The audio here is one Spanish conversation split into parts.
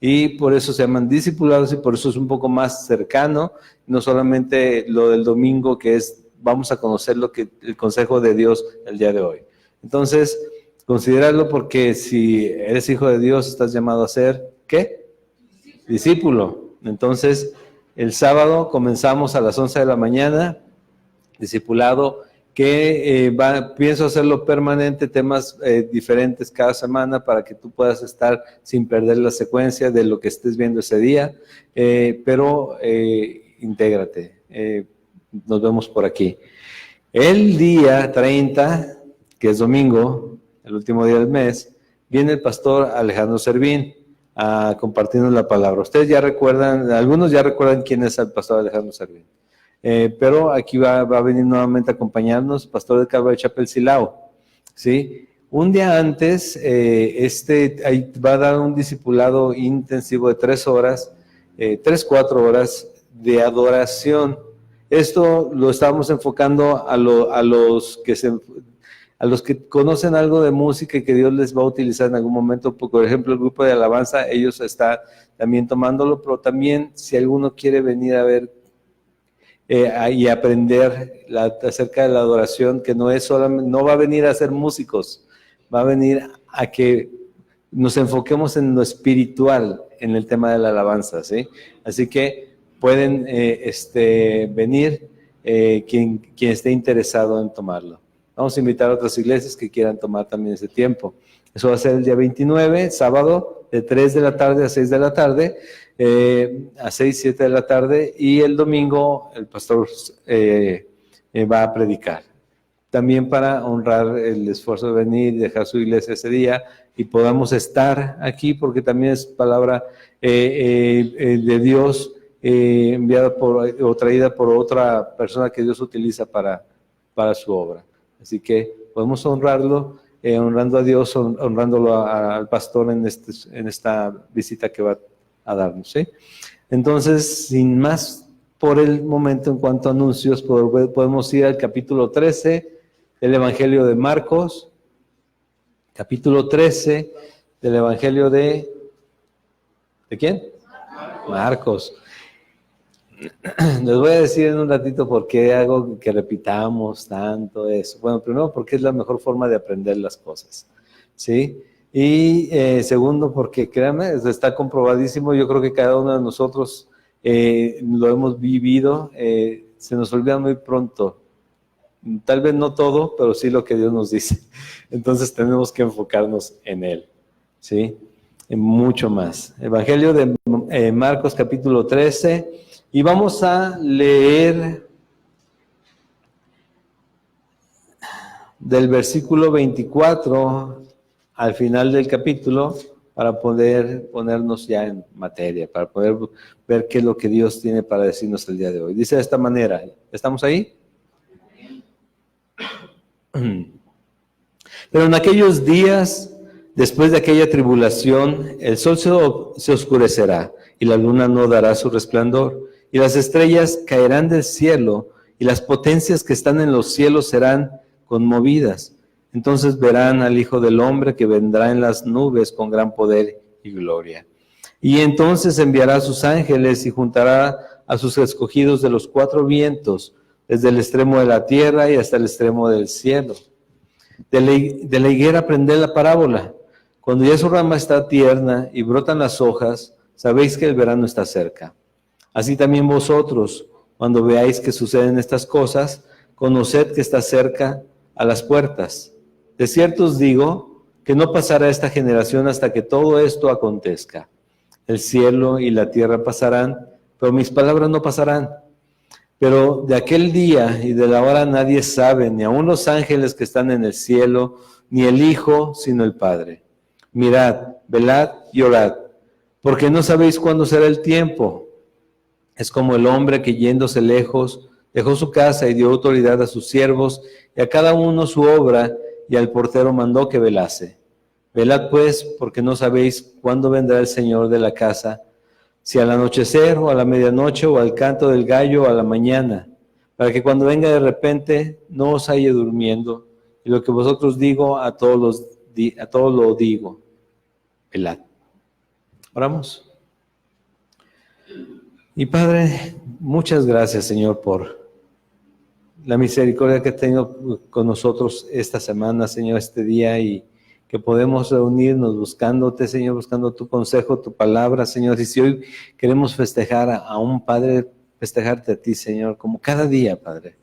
y por eso se llaman discipulados y por eso es un poco más cercano, no solamente lo del domingo que es vamos a conocer lo que el consejo de Dios el día de hoy. Entonces, considéralo porque si eres hijo de Dios estás llamado a ser, ¿qué? Discípulo. Entonces, el sábado comenzamos a las 11 de la mañana, discipulado, que pienso hacerlo permanente, temas diferentes cada semana para que tú puedas estar sin perder la secuencia de lo que estés viendo ese día, pero intégrate, nos vemos por aquí. El día 30, que es domingo, el último día del mes, viene el pastor Alejandro Servín a compartirnos la palabra. Ustedes ya recuerdan, algunos ya recuerdan quién es el pastor Alejandro Servín. Pero aquí va a venir nuevamente a acompañarnos, pastor de Calvary Chapel Silao, ¿sí? Un día antes, ahí va a dar un discipulado intensivo de 3 horas, 4 horas de adoración. Esto lo estamos enfocando a los que conocen algo de música y que Dios les va a utilizar en algún momento. Por ejemplo, el grupo de alabanza, ellos están también tomándolo, pero también si alguno quiere venir a ver y aprender acerca de la adoración, que no es solamente, no va a venir a ser músicos, va a venir a que nos enfoquemos en lo espiritual, en el tema de la alabanza, ¿sí? Así que pueden venir quien esté interesado en tomarlo. Vamos a invitar a otras iglesias que quieran tomar también ese tiempo. Eso va a ser el día 29, sábado, de 3 de la tarde a 6 de la tarde, a 6, 7 de la tarde, y el domingo el pastor va a predicar. También para honrar el esfuerzo de venir y dejar su iglesia ese día y podamos estar aquí, porque también es palabra de Dios enviada o traída por otra persona que Dios utiliza para su obra. Así que podemos honrarlo, honrando a Dios, honrándolo al pastor en esta visita que va a darnos, ¿sí? Entonces, sin más por el momento en cuanto a anuncios, podemos ir al capítulo 13 del Evangelio de Marcos, capítulo 13 del Evangelio ¿de quién? Marcos. Les voy a decir en un ratito por qué hago que repitamos tanto eso. Bueno, primero porque es la mejor forma de aprender las cosas, ¿sí? Y segundo porque, créanme, está comprobadísimo, yo creo que cada uno de nosotros lo hemos vivido, se nos olvida muy pronto. Tal vez no todo, pero sí lo que Dios nos dice. Entonces tenemos que enfocarnos en Él, ¿sí? En mucho más. Evangelio de Marcos capítulo 13. Y vamos a leer del versículo 24 al final del capítulo para poder ponernos ya en materia, para poder ver qué es lo que Dios tiene para decirnos el día de hoy. Dice de esta manera, ¿estamos ahí? Pero en aquellos días, después de aquella tribulación, el sol se oscurecerá y la luna no dará su resplandor. Y las estrellas caerán del cielo, y las potencias que están en los cielos serán conmovidas. Entonces verán al Hijo del Hombre que vendrá en las nubes con gran poder y gloria. Y entonces enviará a sus ángeles y juntará a sus escogidos de los 4 vientos, desde el extremo de la tierra y hasta el extremo del cielo. De la higuera aprended la parábola. Cuando ya su rama está tierna y brotan las hojas, sabéis que el verano está cerca. Así también vosotros, cuando veáis que suceden estas cosas, conoced que está cerca a las puertas. De cierto os digo que no pasará esta generación hasta que todo esto acontezca. El cielo y la tierra pasarán, pero mis palabras no pasarán. Pero de aquel día y de la hora nadie sabe, ni aun los ángeles que están en el cielo, ni el Hijo, sino el Padre. Mirad, velad y orad, porque no sabéis cuándo será el tiempo. Es como el hombre que yéndose lejos, dejó su casa y dio autoridad a sus siervos, y a cada uno su obra, y al portero mandó que velase. Velad pues, porque no sabéis cuándo vendrá el Señor de la casa, si al anochecer, o a la medianoche, o al canto del gallo, o a la mañana, para que cuando venga de repente no os halle durmiendo, y lo que vosotros digo, a todos lo digo, velad. Oramos. Y Padre, muchas gracias, Señor, por la misericordia que has tenido con nosotros esta semana, Señor, este día, y que podemos reunirnos buscándote, Señor, buscando tu consejo, tu palabra, Señor. Y si hoy queremos festejar a un Padre, festejarte a ti, Señor, como cada día, Padre,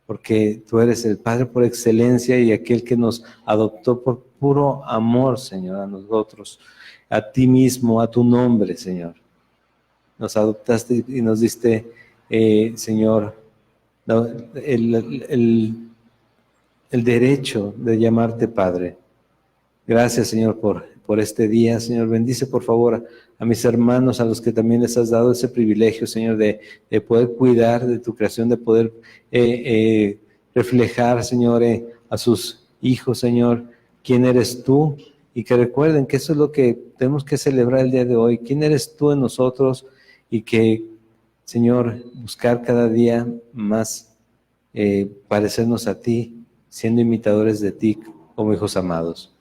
porque tú eres el Padre por excelencia y aquel que nos adoptó por puro amor, Señor, a nosotros, a ti mismo, a tu nombre, Señor. Nos adoptaste y nos diste, Señor, el derecho de llamarte Padre. Gracias, Señor, por este día, Señor. Bendice, por favor, a mis hermanos, a los que también les has dado ese privilegio, Señor, de poder cuidar de tu creación, de poder reflejar, Señor, a sus hijos, Señor, quién eres tú, y que recuerden que eso es lo que tenemos que celebrar el día de hoy. ¿Quién eres tú en nosotros? Y que, Señor, buscar cada día más parecernos a ti, siendo imitadores de ti como hijos amados.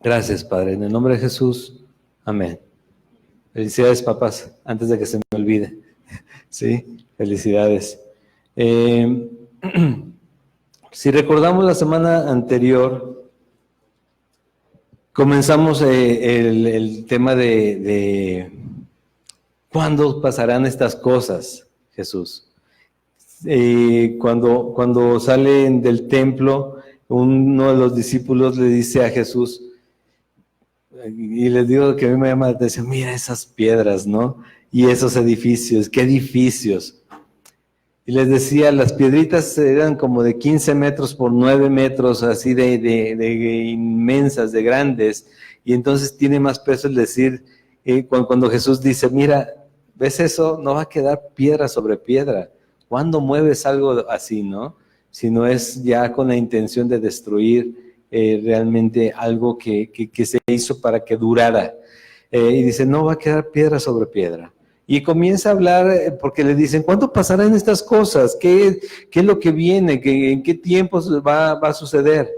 Gracias, Padre. En el nombre de Jesús. Amén. Felicidades, papás, antes de que se me olvide. Sí, felicidades. Si recordamos la semana anterior, comenzamos el tema de ¿cuándo pasarán estas cosas, Jesús? Cuando salen del templo, uno de los discípulos le dice a Jesús, y les digo que a mí me llama la atención, mira esas piedras, ¿no? Y esos edificios, ¿qué edificios? Y les decía, las piedritas eran como de 15 metros por 9 metros, así de inmensas, de grandes, y entonces tiene más peso el decir, cuando Jesús dice, mira, ¿ves eso? No va a quedar piedra sobre piedra. ¿Cuándo mueves algo así, no? Si no es ya con la intención de destruir realmente algo que se hizo para que durara. Y dice, no va a quedar piedra sobre piedra. Y comienza a hablar, porque le dicen, ¿cuándo pasarán estas cosas? ¿Qué es lo que viene? ¿En qué tiempos va a suceder?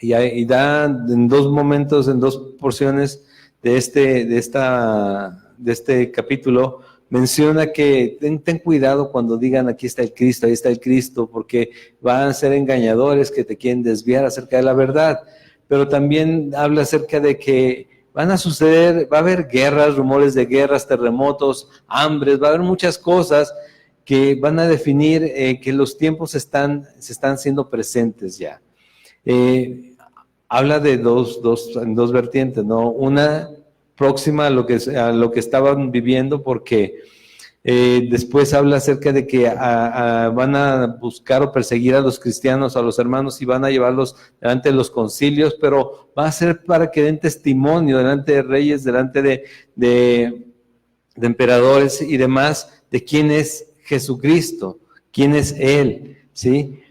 Y da en dos momentos, en dos porciones de este capítulo, menciona que ten cuidado cuando digan aquí está el Cristo, ahí está el Cristo, porque van a ser engañadores que te quieren desviar acerca de la verdad. Pero también habla acerca de que van a suceder, va a haber guerras, rumores de guerras, terremotos, hambres, va a haber muchas cosas que van a definir que los tiempos se están siendo presentes ya. Habla de dos vertientes, ¿no? Una próxima a lo que estaban viviendo, porque después habla acerca de que van a buscar o perseguir a los cristianos, a los hermanos, y van a llevarlos delante de los concilios, pero va a ser para que den testimonio delante de reyes, delante de emperadores y demás, de quién es Jesucristo, quién es Él, ¿sí?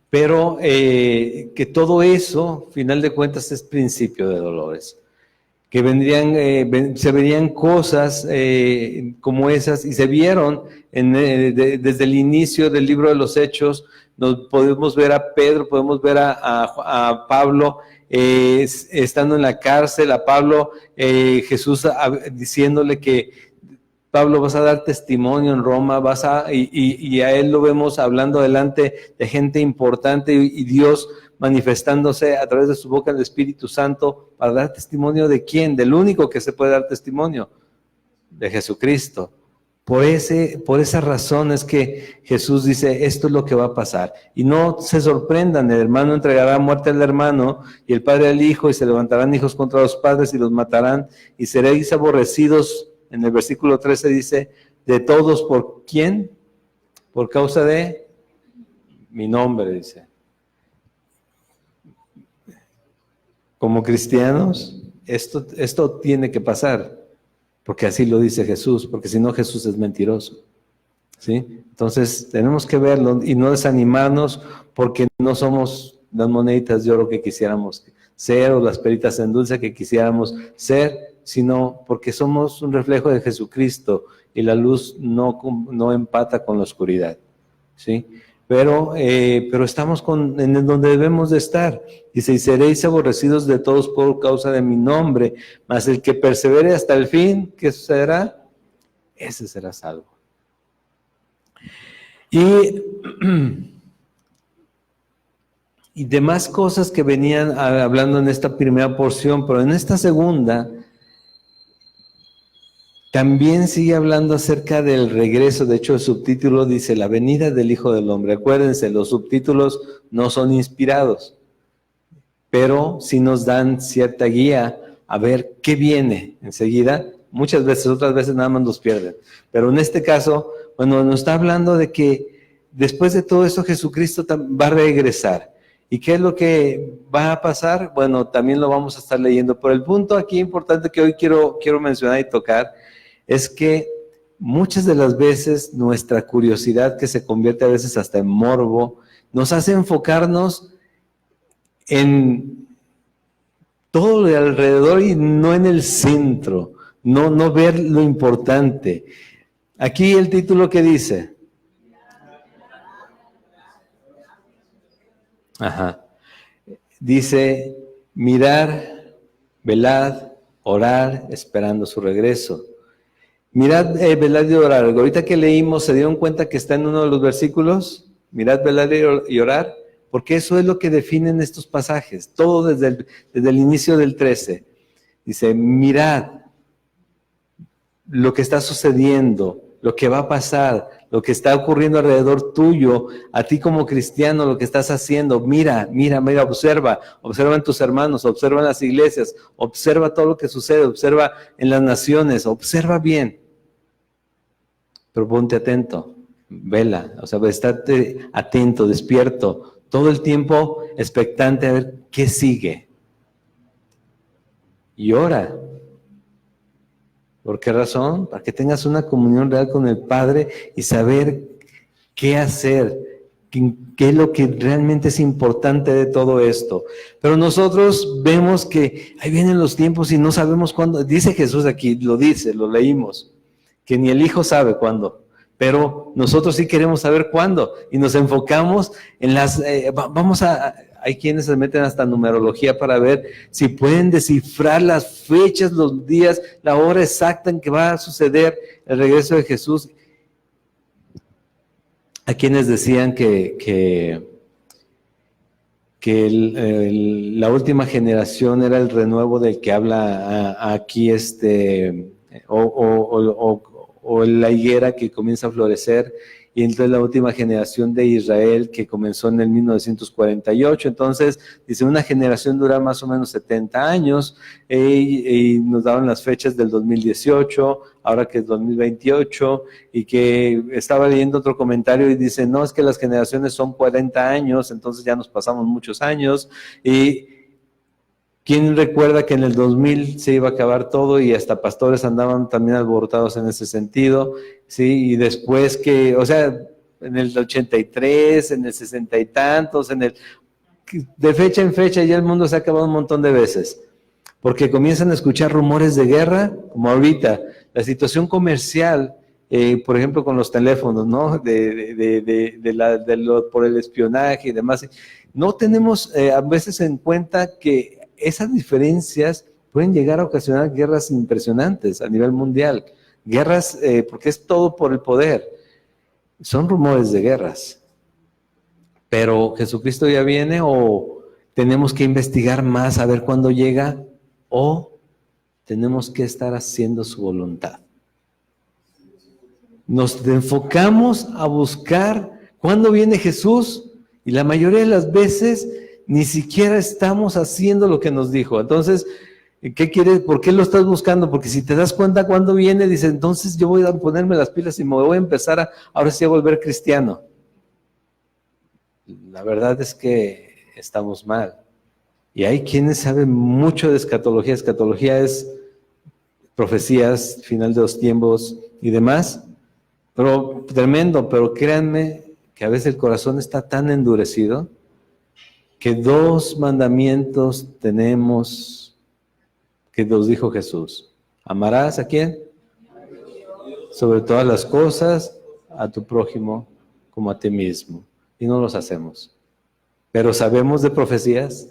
Pero que todo eso, final de cuentas, es principio de dolores. Que se verían cosas como esas, y se vieron desde el inicio del libro de los Hechos. Nos podemos ver a Pedro, podemos ver a Pablo estando en la cárcel, a Pablo, Jesús diciéndole que Pablo, vas a dar testimonio en Roma, y a él lo vemos hablando delante de gente importante, y Dios manifestándose a través de su boca, el Espíritu Santo, para dar testimonio ¿de quién? Del único que se puede dar testimonio, de Jesucristo. Por esa razón es que Jesús dice, esto es lo que va a pasar. Y no se sorprendan, el hermano entregará muerte al hermano, y el padre al hijo, y se levantarán hijos contra los padres y los matarán, y seréis aborrecidos. En el versículo 13 dice, de todos, ¿por quién? Por causa de mi nombre, dice. Como cristianos, esto tiene que pasar, porque así lo dice Jesús, porque si no Jesús es mentiroso, ¿sí? Entonces tenemos que verlo y no desanimarnos, porque no somos las moneditas de oro que quisiéramos ser, o las peritas en dulce que quisiéramos ser, sino porque somos un reflejo de Jesucristo, y la luz no empata con la oscuridad, ¿sí? pero estamos en donde debemos de estar. Dice, y seréis aborrecidos de todos por causa de mi nombre, mas el que persevere hasta el fin, ¿qué sucederá? Ese será salvo. Y demás cosas que venían hablando en esta primera porción, pero en esta segunda también sigue hablando acerca del regreso. De hecho, el subtítulo dice la venida del Hijo del Hombre. Acuérdense, los subtítulos no son inspirados, pero sí nos dan cierta guía a ver qué viene enseguida. Muchas veces, otras veces nada más los pierden. Pero en este caso, bueno, nos está hablando de que después de todo esto Jesucristo va a regresar. ¿Y qué es lo que va a pasar? Bueno, también lo vamos a estar leyendo. Pero el punto aquí importante que hoy quiero mencionar y tocar es que muchas de las veces nuestra curiosidad, que se convierte a veces hasta en morbo, nos hace enfocarnos en todo lo de alrededor y no en el centro, no ver lo importante. Aquí el título que dice. Dice, mirar, velad, orar, esperando su regreso. Mirad, velad y orar. Ahorita que leímos, ¿se dieron cuenta que está en uno de los versículos? Mirad, velad y orar, porque eso es lo que definen estos pasajes, todo desde el inicio del 13. Dice, mirad lo que está sucediendo, lo que va a pasar, lo que está ocurriendo alrededor tuyo, a ti como cristiano, lo que estás haciendo. Mira, observa en tus hermanos, observa en las iglesias, observa todo lo que sucede, observa en las naciones, observa bien. Pero ponte atento, vela, o sea, estate atento, despierto, todo el tiempo expectante a ver qué sigue. Y ora. ¿Por qué razón? Para que tengas una comunión real con el Padre y saber qué hacer, qué es lo que realmente es importante de todo esto. Pero nosotros vemos que ahí vienen los tiempos y no sabemos cuándo. Dice Jesús aquí, lo leímos, que ni el Hijo sabe cuándo. Pero nosotros sí queremos saber cuándo y nos enfocamos en hay quienes se meten hasta numerología para ver si pueden descifrar las fechas, los días, la hora exacta en que va a suceder el regreso de Jesús. Hay quienes decían que la última generación era el renuevo del que habla aquí o la higuera que comienza a florecer, y entonces la última generación de Israel que comenzó en el 1948, entonces dice una generación dura más o menos 70 años, y nos daban las fechas del 2018, ahora que es 2028, y que estaba leyendo otro comentario y dice, no, es que las generaciones son 40 años, entonces ya nos pasamos muchos años, y ¿quién recuerda que en el 2000 se iba a acabar todo y hasta pastores andaban también alborotados en ese sentido? Sí, y después o sea, en el 83, en el 60 y tantos, de fecha en fecha ya el mundo se ha acabado un montón de veces, porque comienzan a escuchar rumores de guerra, como ahorita, la situación comercial, por ejemplo, con los teléfonos, ¿no? Por el espionaje y demás. No tenemos a veces en cuenta que esas diferencias pueden llegar a ocasionar guerras impresionantes a nivel mundial. Guerras, porque es todo por el poder. Son rumores de guerras. Pero ¿Jesucristo ya viene o tenemos que investigar más a ver cuándo llega? ¿O tenemos que estar haciendo su voluntad? Nos enfocamos a buscar cuándo viene Jesús y la mayoría de las veces ni siquiera estamos haciendo lo que nos dijo. Entonces, ¿qué quieres? ¿Por qué lo estás buscando? Porque si te das cuenta cuándo viene, dices, entonces yo voy a ponerme las pilas y me voy a empezar ahora sí a volver cristiano. La verdad es que estamos mal. Y hay quienes saben mucho de escatología. Escatología es profecías, final de los tiempos y demás. Pero tremendo, pero créanme que a veces el corazón está tan endurecido que 2 mandamientos tenemos que nos dijo Jesús. ¿Amarás a quién? Sobre todas las cosas, a tu prójimo como a ti mismo. y no los hacemos. Pero sabemos de profecías.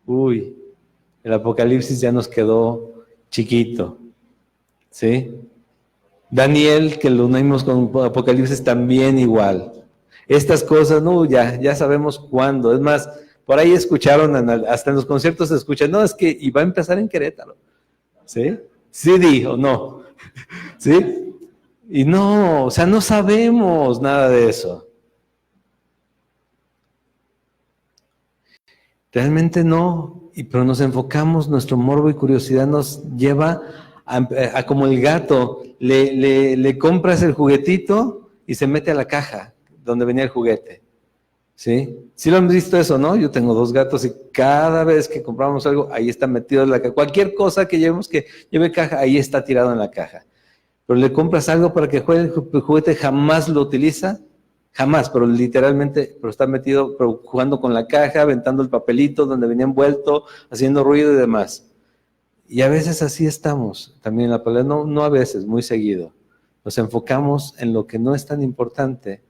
Uy, el Apocalipsis ya nos quedó chiquito, ¿sí? Daniel, que lo unimos con Apocalipsis, también igual. Estas cosas, no, ya sabemos cuándo. Es más, por ahí escucharon, hasta en los conciertos se escucha, no, es que y va a empezar en Querétaro, ¿sí? Sí dijo, no, ¿sí? Y no, o sea, no sabemos nada de eso. Realmente no, pero nos enfocamos, nuestro morbo y curiosidad nos lleva a como el gato, le compras el juguetito y se mete a la caja donde venía el juguete, ¿sí? ¿Sí lo han visto eso, no? Yo tengo 2 gatos y cada vez que compramos algo, ahí está metido en la caja. Cualquier cosa que llevemos que lleve caja, ahí está tirado en la caja. Pero le compras algo para que juegue el juguete, jamás lo utiliza, jamás, pero literalmente, pero está metido, pero jugando con la caja, aventando el papelito donde venía envuelto, haciendo ruido y demás. Y a veces así estamos, también en la palabra, no a veces, muy seguido. Nos enfocamos en lo que no es tan importante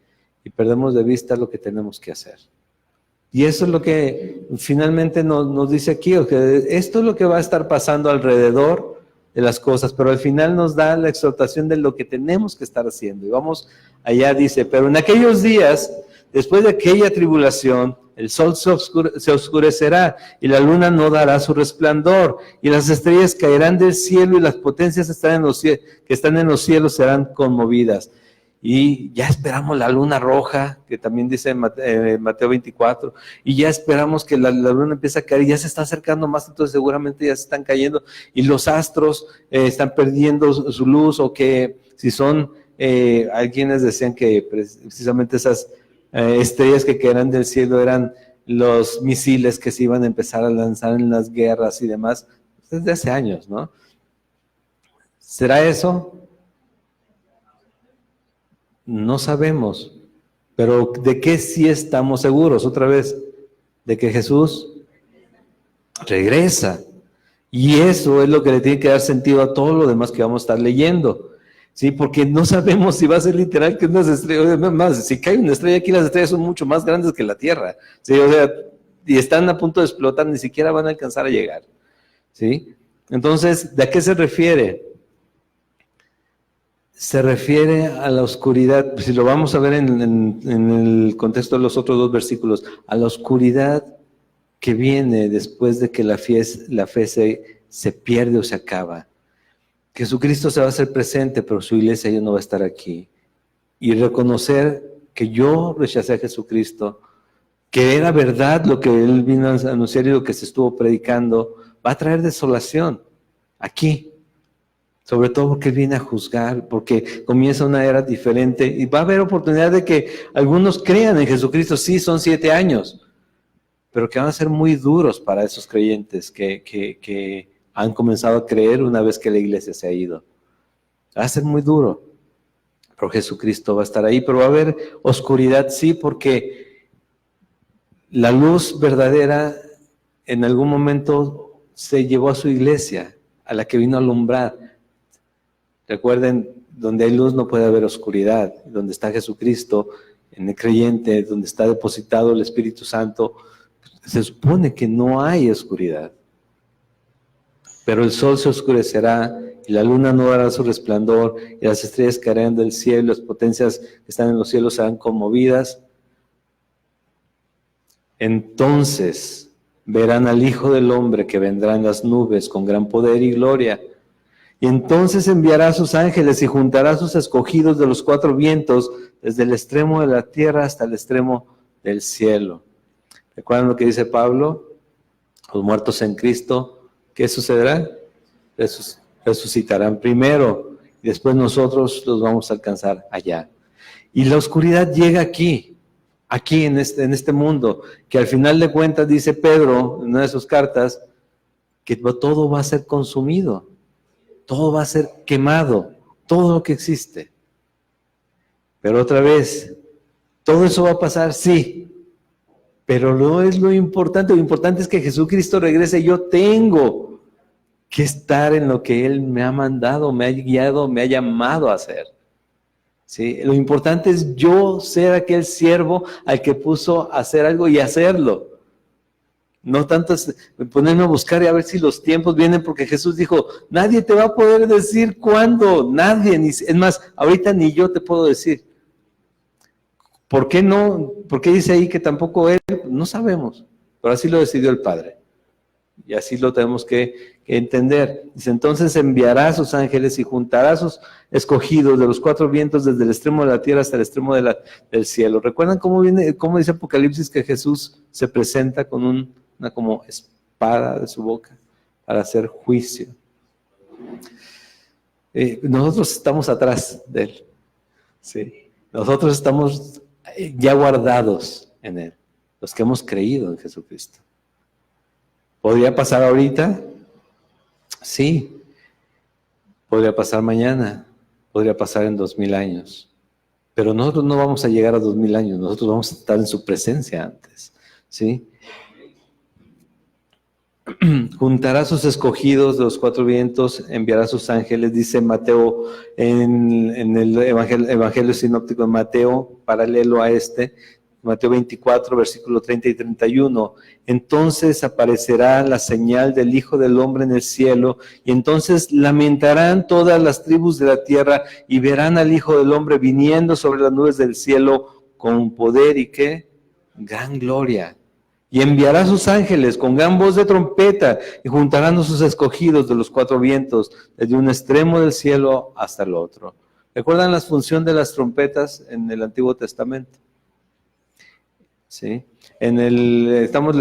y perdemos de vista lo que tenemos que hacer. Y eso es lo que finalmente nos dice aquí, que esto es lo que va a estar pasando alrededor de las cosas, pero al final nos da la exhortación de lo que tenemos que estar haciendo. Y vamos allá, dice, pero en aquellos días, después de aquella tribulación, el sol se oscurecerá y la luna no dará su resplandor y las estrellas caerán del cielo y las potencias que están en los cielos serán conmovidas. Y ya esperamos la luna roja, que también dice Mateo 24, y ya esperamos que la luna empiece a caer, y ya se está acercando más, entonces seguramente ya se están cayendo, y los astros están perdiendo su luz, o que si son, hay quienes decían que precisamente esas estrellas que caerán del cielo eran los misiles que se iban a empezar a lanzar en las guerras y demás, desde hace años, ¿no? ¿Será eso? No sabemos, pero ¿de qué sí estamos seguros? Otra vez, de que Jesús regresa. Y eso es lo que le tiene que dar sentido a todo lo demás que vamos a estar leyendo, ¿sí? Porque no sabemos si va a ser literal que unas estrellas, más, si cae una estrella aquí, las estrellas son mucho más grandes que la Tierra, ¿sí? O sea, y están a punto de explotar, ni siquiera van a alcanzar a llegar, ¿sí? Entonces, ¿de qué se refiere? Se refiere a la oscuridad, si lo vamos a ver en el contexto de los otros 2 versículos, a la oscuridad que viene después de que la fe se pierde o se acaba. Jesucristo se va a hacer presente, pero su iglesia ya no va a estar aquí. Y reconocer que yo rechacé a Jesucristo, que era verdad lo que Él vino a anunciar y lo que se estuvo predicando, va a traer desolación aquí. Sobre todo porque Él viene a juzgar, porque comienza una era diferente y va a haber oportunidad de que algunos crean en Jesucristo. Sí, son 7 años, pero que van a ser muy duros para esos creyentes que han comenzado a creer una vez que la iglesia se ha ido. Va a ser muy duro, pero Jesucristo va a estar ahí, pero va a haber oscuridad, sí, porque la luz verdadera en algún momento se llevó a su iglesia, a la que vino a alumbrar. Recuerden, donde hay luz no puede haber oscuridad. Donde está Jesucristo, en el creyente, donde está depositado el Espíritu Santo, se supone que no hay oscuridad. Pero el sol se oscurecerá y la luna no dará su resplandor y las estrellas caerán del cielo y las potencias que están en los cielos serán conmovidas. Entonces verán al Hijo del Hombre que vendrá en las nubes con gran poder y gloria. Y entonces enviará a sus ángeles y juntará a sus escogidos de los 4 vientos, desde el extremo de la tierra hasta el extremo del cielo. ¿Recuerdan lo que dice Pablo? Los muertos en Cristo, ¿qué sucederá? Resucitarán primero, y después nosotros los vamos a alcanzar allá. Y la oscuridad llega aquí en este mundo, que al final de cuentas dice Pedro, en una de sus cartas, que todo va a ser consumido. Todo va a ser quemado, todo lo que existe. Pero otra vez, ¿todo eso va a pasar? Sí, pero no es lo importante es que Jesucristo regrese. Yo tengo que estar en lo que Él me ha mandado, me ha guiado, me ha llamado a hacer. ¿sí? Lo importante es yo ser aquel siervo al que puso a hacer algo y hacerlo. No tanto es ponerme a buscar y a ver si los tiempos vienen, porque Jesús dijo, nadie te va a poder decir cuándo, nadie, es más, ahorita ni yo te puedo decir. ¿Por qué no? ¿Por qué dice ahí que tampoco él? No sabemos, pero así lo decidió el Padre. Y así lo tenemos que entender. Dice, entonces enviará a sus ángeles y juntará a sus escogidos de los cuatro vientos desde el extremo de la tierra hasta el extremo del cielo. ¿Recuerdan cómo dice Apocalipsis que Jesús se presenta con una como espada de su boca para hacer juicio? Nosotros estamos atrás de él. ¿Sí? Nosotros estamos ya guardados en él, los que hemos creído en Jesucristo. ¿Podría pasar ahorita? Sí. Podría pasar mañana, podría pasar en 2000 años. Pero nosotros no vamos a llegar a 2000 años, nosotros vamos a estar en su presencia antes. ¿Sí? Juntará a sus escogidos de los cuatro vientos, enviará a sus ángeles, dice Mateo en el Evangelio sinóptico de Mateo, paralelo a Mateo 24, versículo 30 y 31. Entonces aparecerá la señal del Hijo del Hombre en el cielo, y entonces lamentarán todas las tribus de la tierra, y verán al Hijo del Hombre viniendo sobre las nubes del cielo con poder y ¿qué? Gran gloria. Y enviará a sus ángeles con gran voz de trompeta, y juntarán a sus escogidos de los cuatro vientos, desde un extremo del cielo hasta el otro. ¿Recuerdan la función de las trompetas en el Antiguo Testamento? ¿Sí? Estamos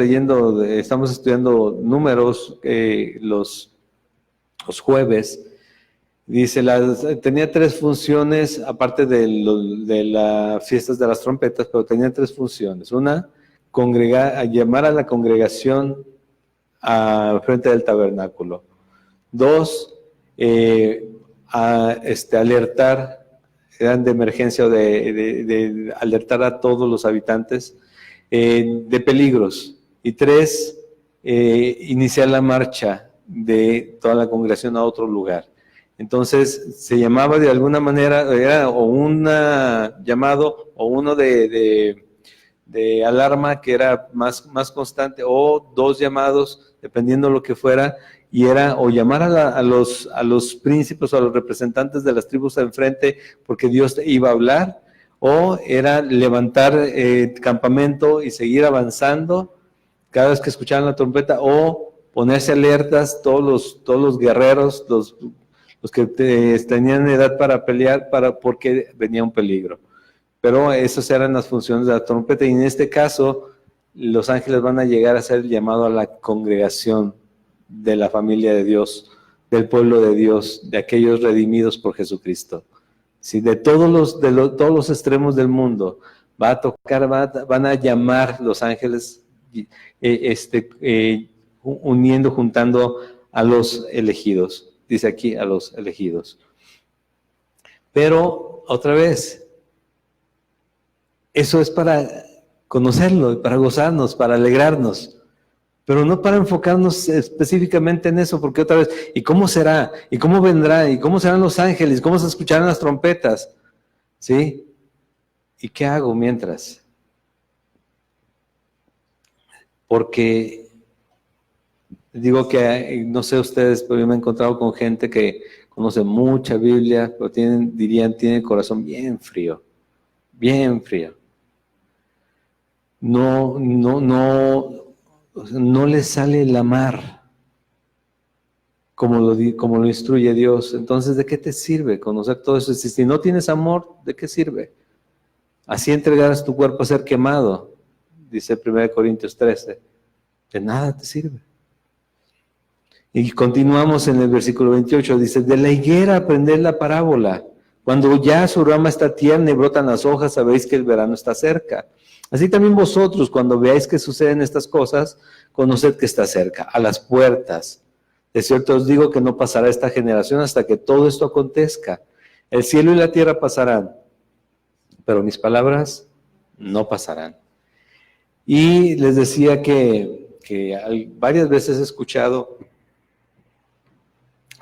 estudiando números los jueves. Dice, tenía tres funciones, aparte de las fiestas de las trompetas, pero tenía tres funciones. Una, llamar a la congregación al frente del tabernáculo. Dos, alertar, eran de emergencia o de alertar a todos los habitantes de peligros. Y tres, iniciar la marcha de toda la congregación a otro lugar. Entonces se llamaba de alguna manera, era o un llamado o uno de alarma que era más constante, o dos llamados, dependiendo lo que fuera, y era o llamar a los príncipes o a los representantes de las tribus de enfrente porque Dios iba a hablar, o era levantar campamento y seguir avanzando cada vez que escuchaban la trompeta, o ponerse alertas todos los guerreros, los que tenían edad para pelear, porque venía un peligro. Pero esas eran las funciones de la trompeta, y en este caso los ángeles van a llegar a ser el llamado a la congregación de la familia de Dios, del pueblo de Dios, de aquellos redimidos por Jesucristo. ¿Sí? De todos los extremos del mundo va a tocar, van a llamar los ángeles, juntando a los elegidos. Dice aquí, a los elegidos. Pero, otra vez, eso es para conocerlo, para gozarnos, para alegrarnos, pero no para enfocarnos específicamente en eso, porque otra vez, ¿y cómo será? ¿Y cómo vendrá? ¿Y cómo serán los ángeles? ¿Cómo se escucharán las trompetas? ¿Sí? ¿Y qué hago mientras? Porque digo que, no sé ustedes, pero yo me he encontrado con gente que conoce mucha Biblia, pero tiene el corazón bien frío, bien frío. No le sale el amar como lo instruye Dios. Entonces, ¿de qué te sirve conocer todo eso? Si no tienes amor, ¿de qué sirve? Así entregarás tu cuerpo a ser quemado, dice 1 Corintios 13. De nada te sirve. Y continuamos en el versículo 28, dice, de la higuera aprended la parábola. Cuando ya su rama está tierna y brotan las hojas, sabéis que el verano está cerca. Así también vosotros, cuando veáis que suceden estas cosas, conoced que está cerca, a las puertas. De cierto os digo que no pasará esta generación hasta que todo esto acontezca. El cielo y la tierra pasarán, pero mis palabras no pasarán. Y les decía que varias veces he escuchado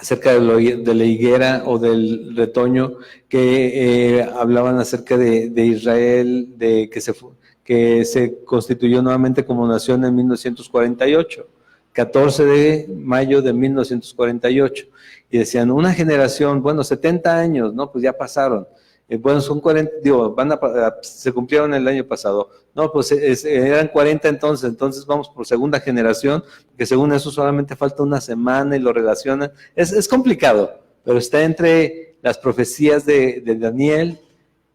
acerca de la higuera o del retoño, que hablaban acerca de Israel, de que se constituyó nuevamente como nación en 1948, 14 de mayo de 1948, y decían, una generación, bueno, 70 años, ¿no? Pues ya pasaron. Bueno, son 40, digo, se cumplieron el año pasado. No, pues eran 40 entonces vamos por segunda generación, que según eso solamente falta una semana y lo relacionan. Es complicado, pero está entre las profecías de Daniel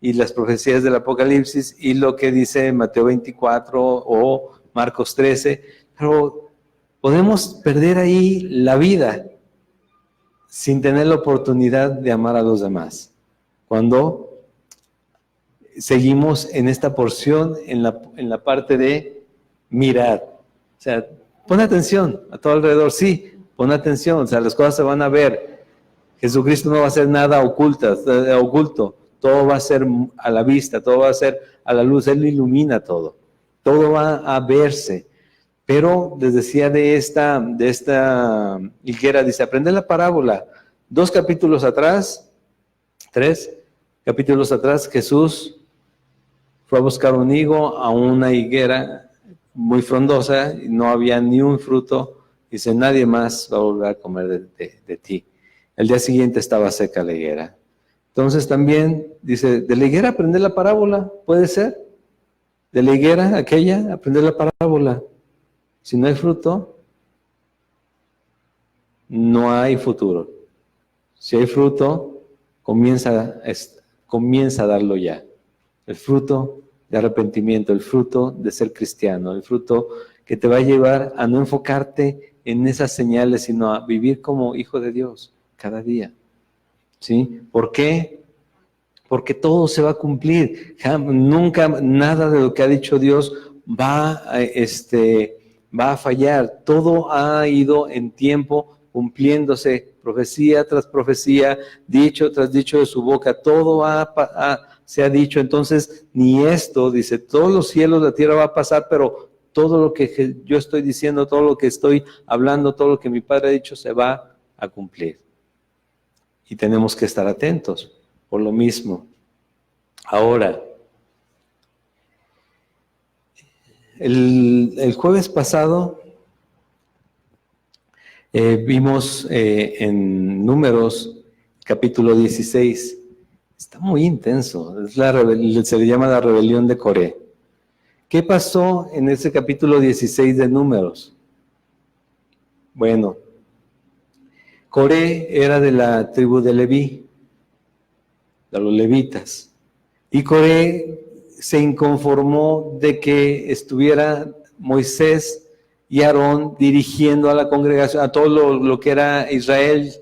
y las profecías del Apocalipsis y lo que dice Mateo 24 o Marcos 13, pero podemos perder ahí la vida sin tener la oportunidad de amar a los demás. Cuando seguimos en esta porción, en la parte de mirar. O sea, pon atención a todo alrededor, pon atención, o sea, las cosas se van a ver. Jesucristo no va a hacer nada oculto, todo va a ser a la vista, todo va a ser a la luz, Él ilumina todo va a verse. Pero les decía de esta higuera, dice, aprende la parábola. 2 capítulos atrás, 3 capítulos atrás, Jesús fue a buscar un higo a una higuera muy frondosa y no había ni un fruto. Dice, nadie más va a volver a comer de ti. El día siguiente estaba seca la higuera. Entonces también dice, de la higuera aprender la parábola, ¿puede ser? De la higuera aquella, aprender la parábola. Si no hay fruto, no hay futuro. Si hay fruto, comienza a darlo ya. El fruto de arrepentimiento, el fruto de ser cristiano, el fruto que te va a llevar a no enfocarte en esas señales, sino a vivir como hijo de Dios cada día. ¿Sí? ¿Por qué? Porque todo se va a cumplir. Nunca nada de lo que ha dicho Dios va a fallar. Todo ha ido en tiempo cumpliéndose, profecía tras profecía, dicho tras dicho de su boca, todo se ha dicho. Entonces, ni esto, dice, todos los cielos, la tierra va a pasar, pero todo lo que yo estoy diciendo, todo lo que estoy hablando, todo lo que mi Padre ha dicho se va a cumplir. Y tenemos que estar atentos por lo mismo. Ahora, el jueves pasado vimos en Números, capítulo 16, está muy intenso, se le llama la rebelión de Coré. ¿Qué pasó en ese capítulo 16 de Números? Bueno, Coré era de la tribu de Leví, de los levitas, y Coré se inconformó de que estuviera Moisés y Aarón dirigiendo a la congregación, a todo lo que era Israel.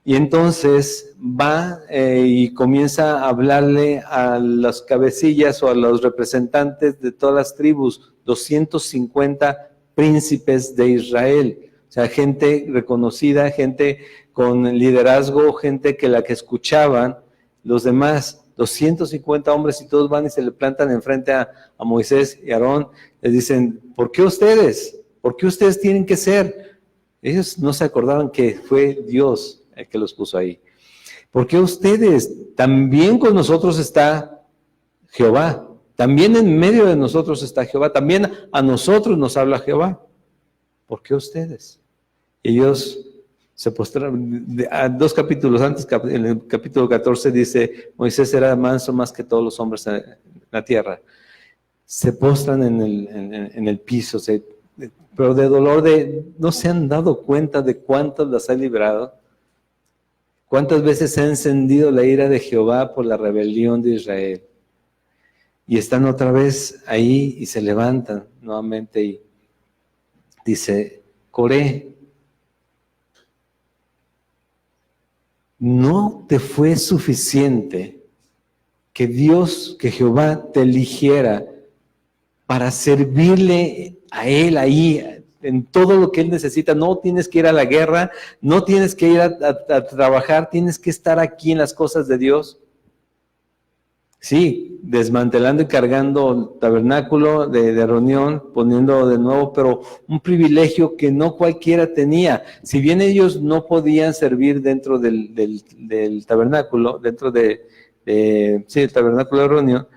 Y entonces va y comienza a hablarle a las cabecillas o a los representantes de todas las tribus, 250 príncipes de Israel. O sea, gente reconocida, gente con liderazgo, gente que escuchaban los demás. 250 hombres y todos van y se le plantan enfrente a Moisés y Aarón. Les dicen, ¿por qué ustedes? ¿Por qué ustedes tienen que ser? Ellos no se acordaban que fue Dios el que los puso ahí. ¿Por qué ustedes? También con nosotros está Jehová. También en medio de nosotros está Jehová. También a nosotros nos habla Jehová. ¿Por qué ustedes? Ellos se postraron. 2 capítulos antes, en el capítulo 14 dice, Moisés era manso más que todos los hombres en la tierra. Se postran en el piso, pero de dolor, no se han dado cuenta de cuántos las ha librado. ¿Cuántas veces se ha encendido la ira de Jehová por la rebelión de Israel? Y están otra vez ahí y se levantan nuevamente y dice, Coré, ¿no te fue suficiente que Jehová te eligiera para servirle a Él ahí en todo lo que Él necesita? No tienes que ir a la guerra, no tienes que ir a trabajar, tienes que estar aquí en las cosas de Dios. Sí, desmantelando y cargando el tabernáculo de reunión, poniendo de nuevo, pero un privilegio que no cualquiera tenía. Si bien ellos no podían servir dentro del tabernáculo, dentro sí, el tabernáculo de reunión,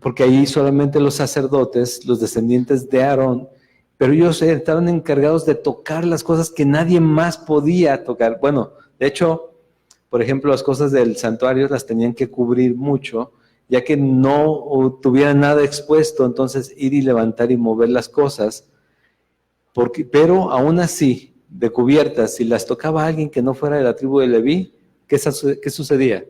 porque ahí solamente los sacerdotes, los descendientes de Aarón, pero ellos estaban encargados de tocar las cosas que nadie más podía tocar. Bueno, de hecho, por ejemplo, las cosas del santuario las tenían que cubrir mucho, ya que no tuvieran nada expuesto, entonces ir y levantar y mover las cosas, pero aún así, de cubiertas, si las tocaba alguien que no fuera de la tribu de Leví, ¿qué sucedía?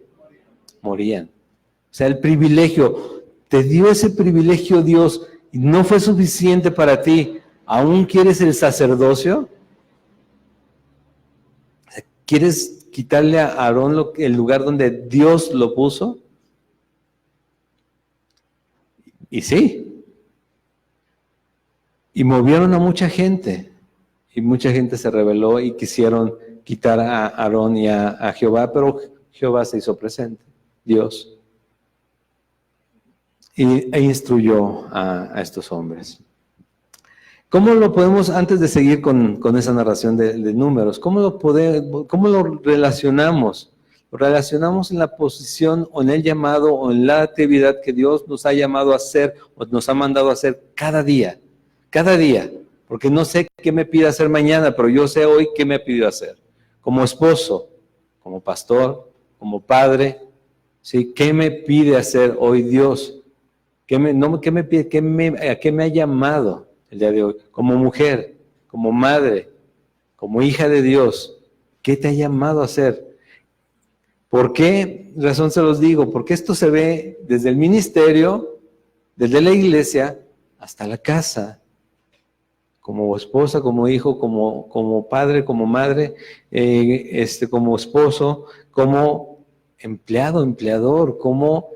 Morían. O sea, el privilegio, te dio ese privilegio Dios, y no fue suficiente para ti, ¿aún quieres el sacerdocio? ¿Quieres quitarle a Aarón el lugar donde Dios lo puso? Y sí. Y movieron a mucha gente. Y mucha gente se rebeló y quisieron quitar a Aarón y a Jehová, pero Jehová se hizo presente, Dios. E instruyó a estos hombres. ¿Cómo lo podemos, antes de seguir con esa narración de números, cómo lo relacionamos? Lo relacionamos en la posición o en el llamado o en la actividad que Dios nos ha llamado a hacer o nos ha mandado a hacer cada día, porque no sé qué me pide hacer mañana, pero yo sé hoy qué me ha pedido hacer. Como esposo, como pastor, como padre, ¿sí? ¿Qué me pide hacer hoy Dios? ¿Qué me pide? ¿A qué me ha llamado el día de hoy? Como mujer, como madre, como hija de Dios, ¿qué te ha llamado a hacer? ¿Por qué razón se los digo? Porque esto se ve desde el ministerio, desde la iglesia, hasta la casa, como esposa, como hijo, como padre, como madre, como esposo, como empleado, empleador, como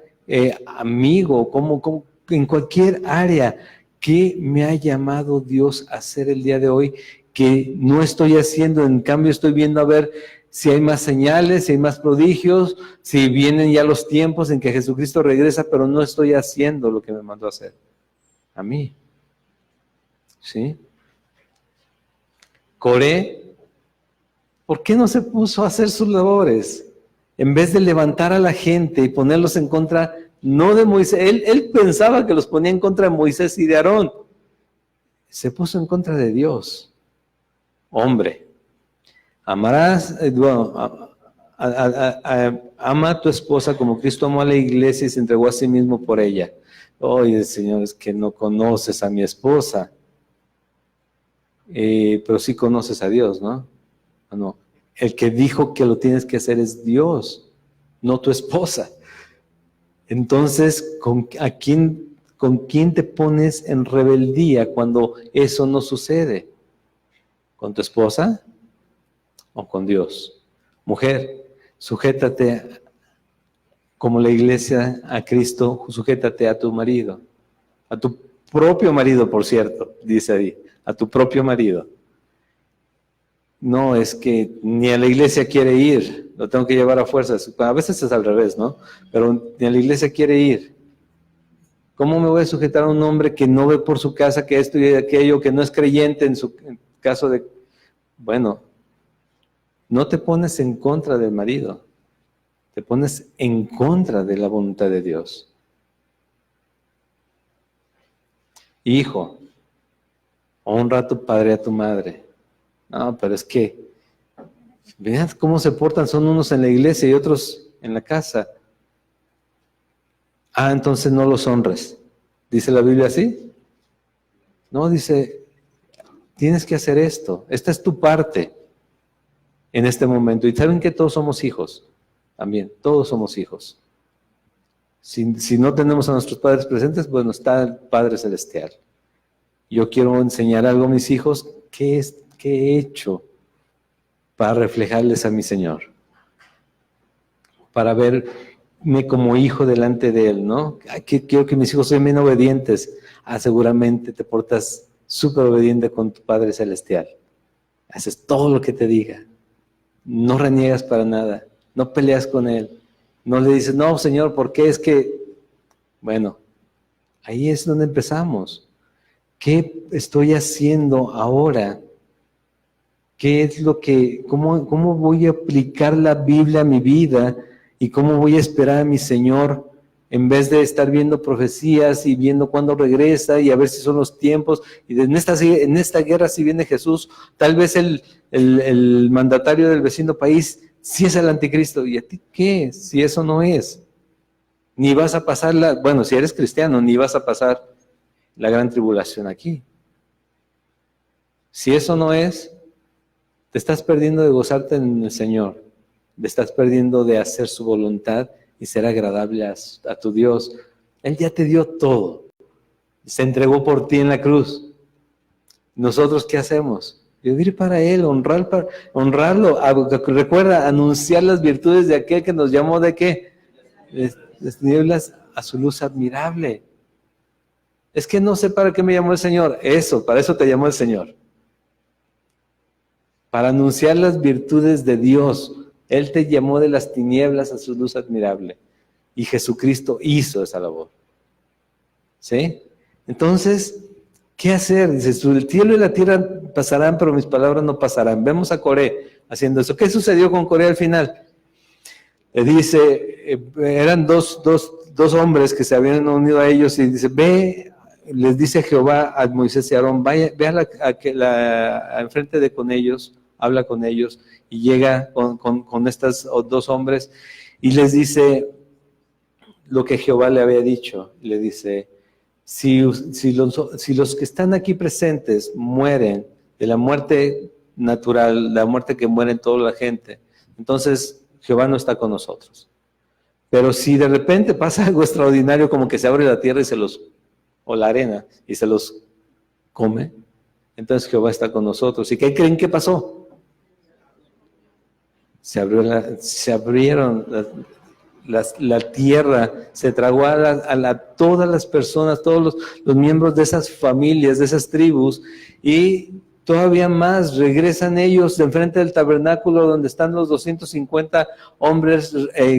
amigo, como en cualquier área. ¿Qué me ha llamado Dios a hacer el día de hoy que no estoy haciendo? En cambio estoy viendo a ver si hay más señales, si hay más prodigios, si vienen ya los tiempos en que Jesucristo regresa, pero no estoy haciendo lo que me mandó a hacer. A mí. ¿Sí? Coré, ¿por qué no se puso a hacer sus labores? En vez de levantar a la gente y ponerlos en contra, no de Moisés, él pensaba que los ponía en contra de Moisés y de Aarón. Se puso en contra de Dios. Hombre, amarás, ama a tu esposa como Cristo amó a la iglesia y se entregó a sí mismo por ella. Oye, Señor, es que no conoces a mi esposa. Pero sí conoces a Dios, ¿no? No. El que dijo que lo tienes que hacer es Dios, no tu esposa. Entonces, ¿con quién te pones en rebeldía cuando eso no sucede? ¿Con tu esposa o con Dios? Mujer, sujétate como la iglesia a Cristo, sujétate a tu marido, a tu propio marido, por cierto, dice ahí, a tu propio marido. No, es que ni a la iglesia quiere ir, lo tengo que llevar a fuerzas. A veces es al revés, ¿no? Pero ni a la iglesia quiere ir. ¿Cómo me voy a sujetar a un hombre que no ve por su casa que esto y aquello, que no es creyente en caso de... Bueno, no te pones en contra del marido, te pones en contra de la voluntad de Dios. Hijo, honra a tu padre y a tu madre. No, pero es que, vean cómo se portan, son unos en la iglesia y otros en la casa. Ah, entonces no los honres. ¿Dice la Biblia así? No, dice, tienes que hacer esto. Esta es tu parte en este momento. Y saben que todos somos hijos, también, todos somos hijos. Si no tenemos a nuestros padres presentes, bueno, está el Padre Celestial. Yo quiero enseñar algo a mis hijos, ¿qué he hecho para reflejarles a mi Señor? Para verme como hijo delante de Él, ¿no? Quiero que mis hijos sean bien obedientes. Ah, seguramente te portas súper obediente con tu Padre Celestial. Haces todo lo que te diga. No reniegas para nada. No peleas con Él. No le dices, no, Señor, ¿por qué? Es que, bueno, ahí es donde empezamos. ¿Qué estoy haciendo ahora? ¿Qué es lo que, cómo voy a aplicar la Biblia a mi vida y cómo voy a esperar a mi Señor en vez de estar viendo profecías y viendo cuándo regresa y a ver si son los tiempos? Y en esta guerra si viene Jesús, tal vez el mandatario del vecino país sí es el anticristo. ¿Y a ti qué? Si eso no es. Ni vas a pasar bueno, si eres cristiano, ni vas a pasar la gran tribulación aquí. Si eso no es, te estás perdiendo de gozarte en el Señor, te estás perdiendo de hacer su voluntad y ser agradable a tu Dios. Él ya te dio todo, se entregó por ti en la cruz. ¿Nosotros qué hacemos? Vivir para Él, honrarlo. Recuerda, anunciar las virtudes de aquel que nos llamó ¿de qué? De tinieblas a su luz admirable. Es que no sé para qué me llamó el Señor. Para eso te llamó el Señor. Para anunciar las virtudes de Dios. Él te llamó de las tinieblas a su luz admirable. Y Jesucristo hizo esa labor. ¿Sí? Entonces, ¿qué hacer? Dice, el cielo y la tierra pasarán, pero mis palabras no pasarán. Vemos a Coré haciendo eso. ¿Qué sucedió con Coré al final? Le dice, eran dos hombres que se habían unido a ellos y dice, les dice Jehová a Moisés y a Aarón, ve enfrente de con ellos, habla con ellos, y llega con estos dos hombres y les dice lo que Jehová le había dicho. Le dice, si los que están aquí presentes mueren de la muerte natural, la muerte que mueren toda la gente, entonces Jehová no está con nosotros. Pero si de repente pasa algo extraordinario, como que se abre la tierra o la arena, y se los come, entonces Jehová está con nosotros. ¿Y qué creen que pasó? Se abrieron la tierra, se tragó a todas las personas, todos los miembros de esas familias, de esas tribus, y todavía más, regresan ellos de enfrente del tabernáculo donde están los 250 hombres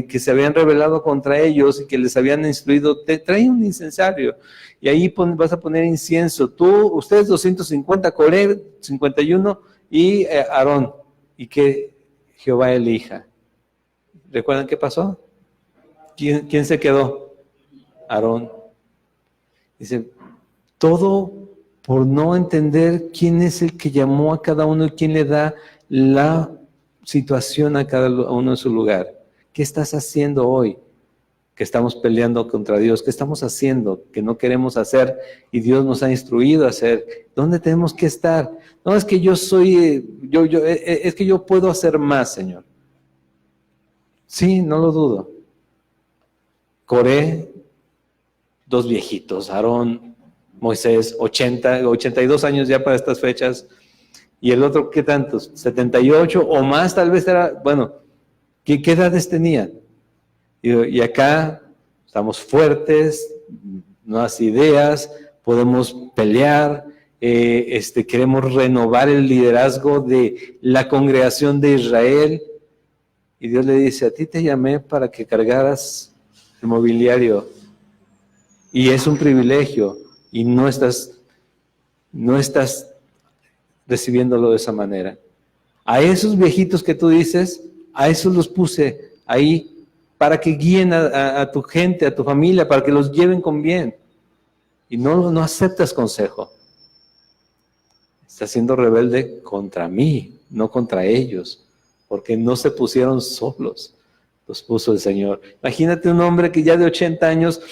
que se habían rebelado contra ellos y que les habían instruido, trae un incensario y ahí vas a poner incienso, ustedes 250, Coré 51 y Aarón, y que Jehová elija. ¿Recuerdan qué pasó? ¿Quién se quedó? Aarón. Dice, todo por no entender quién es el que llamó a cada uno y quién le da la situación a cada uno en su lugar. ¿Qué estás haciendo hoy? Que estamos peleando contra Dios. ¿Qué estamos haciendo que no queremos hacer y Dios nos ha instruido a hacer? ¿Dónde tenemos que estar? No, es que es que yo puedo hacer más, Señor. Sí, no lo dudo. Coré, dos viejitos, Aarón, Moisés, 82 años ya para estas fechas, y el otro, ¿qué tantos? 78 o más, tal vez era, bueno, ¿qué edades tenían? Y acá estamos fuertes, nuevas ideas, podemos pelear, queremos renovar el liderazgo de la congregación de Israel, y Dios le dice, a ti te llamé para que cargaras el mobiliario, y es un privilegio, y no estás recibiéndolo de esa manera. A esos viejitos que tú dices, a esos los puse ahí para que guíen a tu gente, a tu familia, para que los lleven con bien. Y no aceptas consejo. Estás siendo rebelde contra mí, no contra ellos, porque no se pusieron solos. Los puso el Señor. Imagínate un hombre que ya de 80 años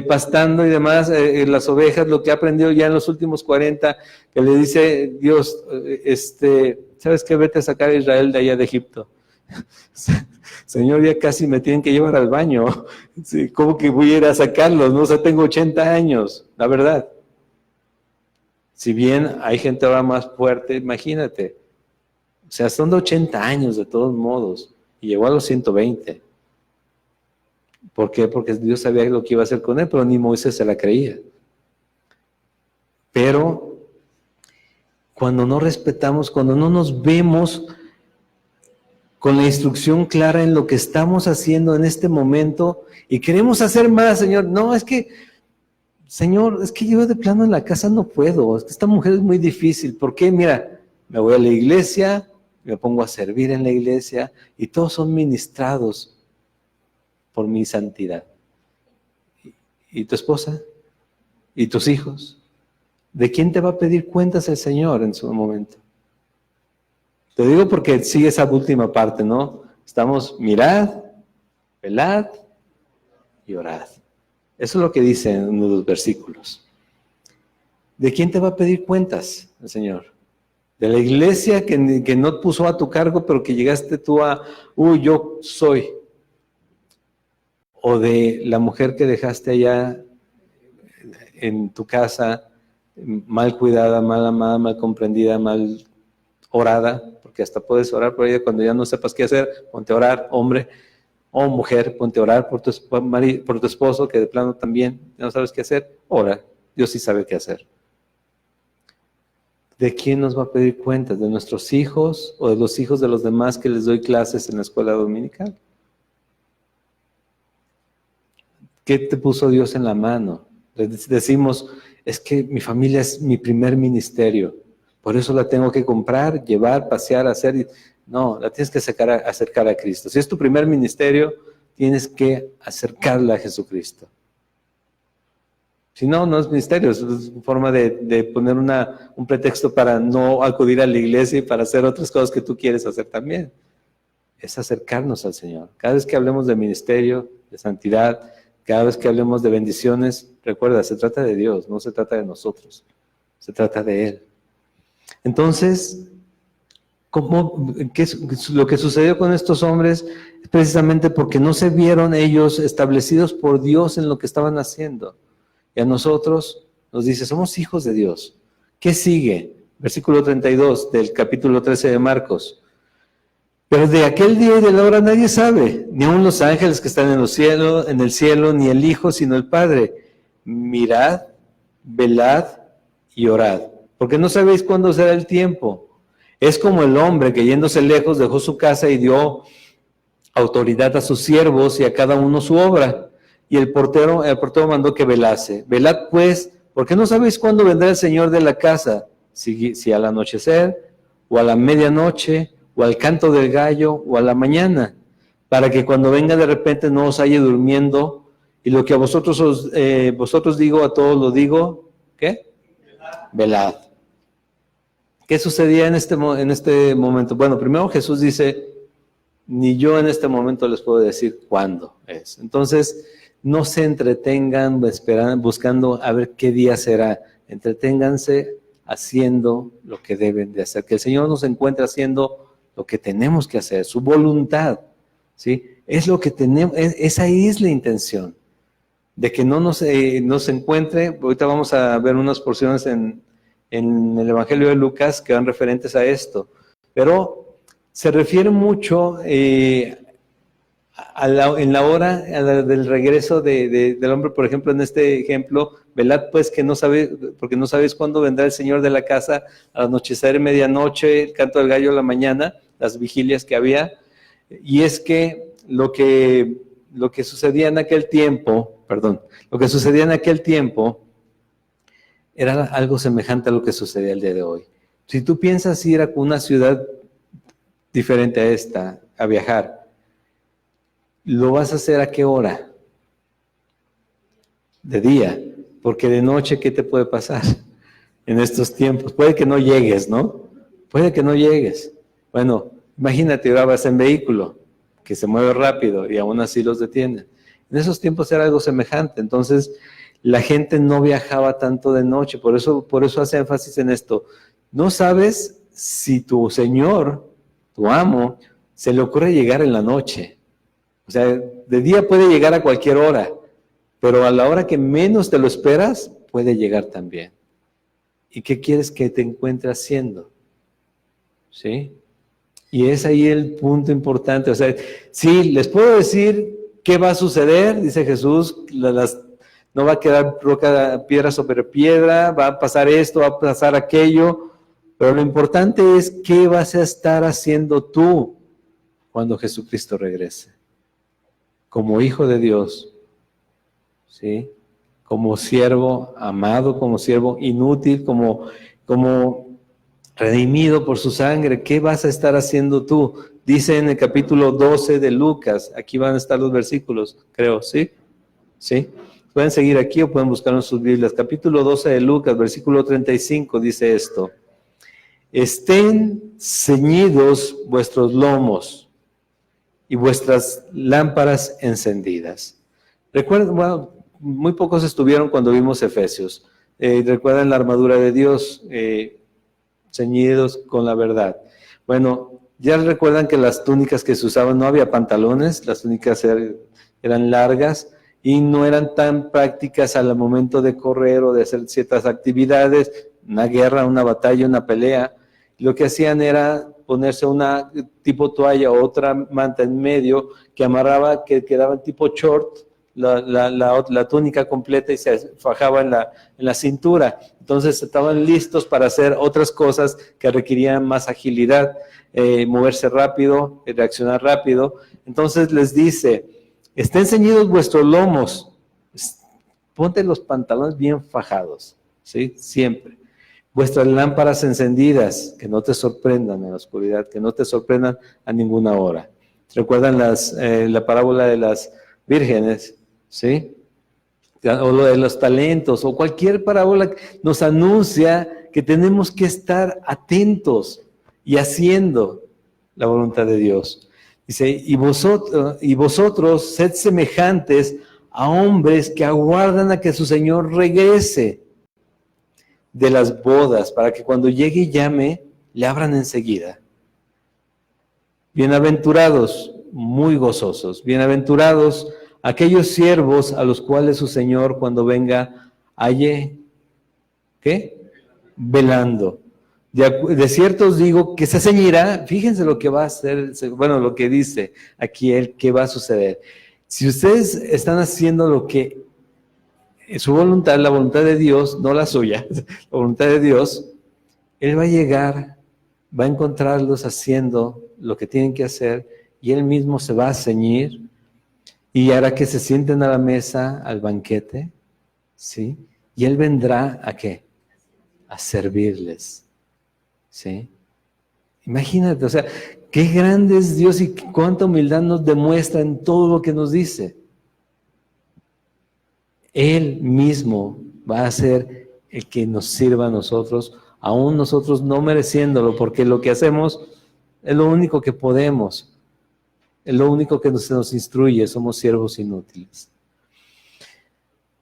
pastando y demás, las ovejas, lo que ha aprendido ya en los últimos 40, que le dice Dios, ¿sabes qué? Vete a sacar a Israel de allá de Egipto. Señor, ya casi me tienen que llevar al baño. Sí, ¿cómo que voy a ir a sacarlos? No, o sea, tengo 80 años, la verdad. Si bien hay gente ahora más fuerte, imagínate. O sea, son de 80 años de todos modos. Y llegó a los 120. ¿Por qué? Porque Dios sabía lo que iba a hacer con él, pero ni Moisés se la creía. Pero cuando no respetamos, cuando no nos vemos con la instrucción clara en lo que estamos haciendo en este momento y queremos hacer más, Señor. No, es que, Señor, es que yo de plano en la casa no puedo, es que esta mujer es muy difícil. ¿Por qué? Mira, me voy a la iglesia, me pongo a servir en la iglesia y todos son ministrados por mi santidad. ¿Y tu esposa? ¿Y tus hijos? ¿De quién te va a pedir cuentas el Señor en su momento? Te digo porque sigue esa última parte, ¿no? Estamos, mirad, velad y orad. Eso es lo que dice en uno de los versículos. ¿De quién te va a pedir cuentas el Señor? ¿De la iglesia que no puso a tu cargo, pero que llegaste tú a, yo soy? ¿O de la mujer que dejaste allá en tu casa, mal cuidada, mal amada, mal comprendida, mal orada? Porque hasta puedes orar por ella cuando ya no sepas qué hacer. Ponte a orar, hombre o mujer, ponte a orar por tu esposo, que de plano también no sabes qué hacer. Ora, Dios sí sabe qué hacer. ¿De quién nos va a pedir cuentas? ¿De nuestros hijos o de los hijos de los demás que les doy clases en la escuela dominical? ¿Qué te puso Dios en la mano? Les decimos, es que mi familia es mi primer ministerio, por eso la tengo que comprar, llevar, pasear, hacer. No, la tienes que acercar a Cristo. Si es tu primer ministerio, tienes que acercarla a Jesucristo. Si no, no es ministerio, es forma de poner un pretexto para no acudir a la iglesia y para hacer otras cosas que tú quieres hacer también. Es acercarnos al Señor. Cada vez que hablemos de ministerio, de santidad, cada vez que hablemos de bendiciones, recuerda, se trata de Dios, no se trata de nosotros, se trata de Él. Entonces, lo que sucedió con estos hombres es precisamente porque no se vieron ellos establecidos por Dios en lo que estaban haciendo. Y a nosotros nos dice, somos hijos de Dios. ¿Qué sigue? Versículo 32 del capítulo 13 de Marcos. Pero de aquel día y de la hora nadie sabe, ni aun los ángeles que están en el cielo, ni el Hijo, sino el Padre. Mirad, velad y orad, porque no sabéis cuándo será el tiempo. Es como el hombre que yéndose lejos dejó su casa y dio autoridad a sus siervos y a cada uno su obra. Y el portero mandó que velase. Velad pues, porque no sabéis cuándo vendrá el Señor de la casa, si al anochecer, o a la medianoche, o al canto del gallo, o a la mañana, para que cuando venga de repente no os halle durmiendo, y lo que a vosotros digo, a todos lo digo, ¿qué? Velad. ¿Qué sucedía en este momento? Bueno, primero Jesús dice, ni yo en este momento les puedo decir cuándo es. Entonces, no se entretengan buscando a ver qué día será. Entreténganse haciendo lo que deben de hacer. Que el Señor nos encuentre haciendo lo que tenemos que hacer, su voluntad, ¿sí? Es lo que tenemos, esa es la intención, de que no nos encuentre. Ahorita vamos a ver unas porciones en el Evangelio de Lucas que van referentes a esto, pero se refiere mucho en la hora del regreso del hombre. Por ejemplo, en este ejemplo, velad pues porque no sabéis cuándo vendrá el Señor de la casa, al anochecer, medianoche, el canto del gallo a la mañana, las vigilias que había. Y es que lo que sucedía en aquel tiempo, era algo semejante a lo que sucedía el día de hoy. Si tú piensas ir a una ciudad diferente a esta, a viajar, ¿lo vas a hacer a qué hora? De día, porque de noche, ¿qué te puede pasar en estos tiempos? Puede que no llegues, ¿no? Puede que no llegues. Bueno, imagínate, ahora vas en vehículo, que se mueve rápido y aún así los detienen. En esos tiempos era algo semejante. Entonces, la gente no viajaba tanto de noche, por eso hace énfasis en esto. No sabes si tu Señor, tu amo, se le ocurre llegar en la noche. O sea, de día puede llegar a cualquier hora, pero a la hora que menos te lo esperas, puede llegar también. ¿Y qué quieres que te encuentre haciendo? ¿Sí? Y es ahí el punto importante. O sea, sí, les puedo decir qué va a suceder, dice Jesús, no va a quedar piedra sobre piedra, va a pasar esto, va a pasar aquello, pero lo importante es qué vas a estar haciendo tú cuando Jesucristo regrese. Como hijo de Dios, ¿sí? Como siervo amado, como siervo inútil, como redimido por su sangre. ¿Qué vas a estar haciendo tú? Dice en el capítulo 12 de Lucas, aquí van a estar los versículos, creo, ¿sí? ¿Sí? Pueden seguir aquí o pueden buscar en sus Biblias. Capítulo 12 de Lucas, versículo 35, dice esto: estén ceñidos vuestros lomos y vuestras lámparas encendidas. Recuerden, bueno, muy pocos estuvieron cuando vimos Efesios. Recuerdan la armadura de Dios, ceñidos con la verdad. Bueno, ya recuerdan que las túnicas que se usaban, no había pantalones, las túnicas eran largas y no eran tan prácticas al momento de correr o de hacer ciertas actividades, una guerra, una batalla, una pelea. Lo que hacían era ponerse una tipo toalla o otra manta en medio que amarraba, que quedaba tipo short, la túnica completa, y se fajaba en la cintura. Entonces estaban listos para hacer otras cosas que requerían más agilidad, moverse rápido, reaccionar rápido. Entonces les dice: estén ceñidos vuestros lomos, ponte los pantalones bien fajados, ¿sí? Siempre. Vuestras lámparas encendidas, que no te sorprendan en la oscuridad, que no te sorprendan a ninguna hora. ¿Recuerdan la parábola de las vírgenes? ¿Sí? O lo de los talentos, o cualquier parábola nos anuncia que tenemos que estar atentos y haciendo la voluntad de Dios. Dice: y vosotros sed semejantes a hombres que aguardan a que su Señor regrese de las bodas, para que cuando llegue y llame, le abran enseguida. Bienaventurados, muy gozosos, bienaventurados aquellos siervos a los cuales su Señor, cuando venga, halle, ¿qué? Velando. De cierto os digo que se ceñirá. Fíjense lo que va a hacer, bueno, lo que dice aquí él, que va a suceder. Si ustedes están haciendo lo que su voluntad, la voluntad de Dios, no la suya, la voluntad de Dios, Él va a llegar, va a encontrarlos haciendo lo que tienen que hacer, y Él mismo se va a ceñir y hará que se sienten a la mesa, al banquete, ¿sí? Y Él vendrá ¿a qué? A servirles, ¿sí? Imagínate, o sea, qué grande es Dios y cuánta humildad nos demuestra en todo lo que nos dice. Él mismo va a ser el que nos sirva a nosotros, aún nosotros no mereciéndolo, porque lo que hacemos es lo único que podemos, es lo único que se nos instruye, somos siervos inútiles.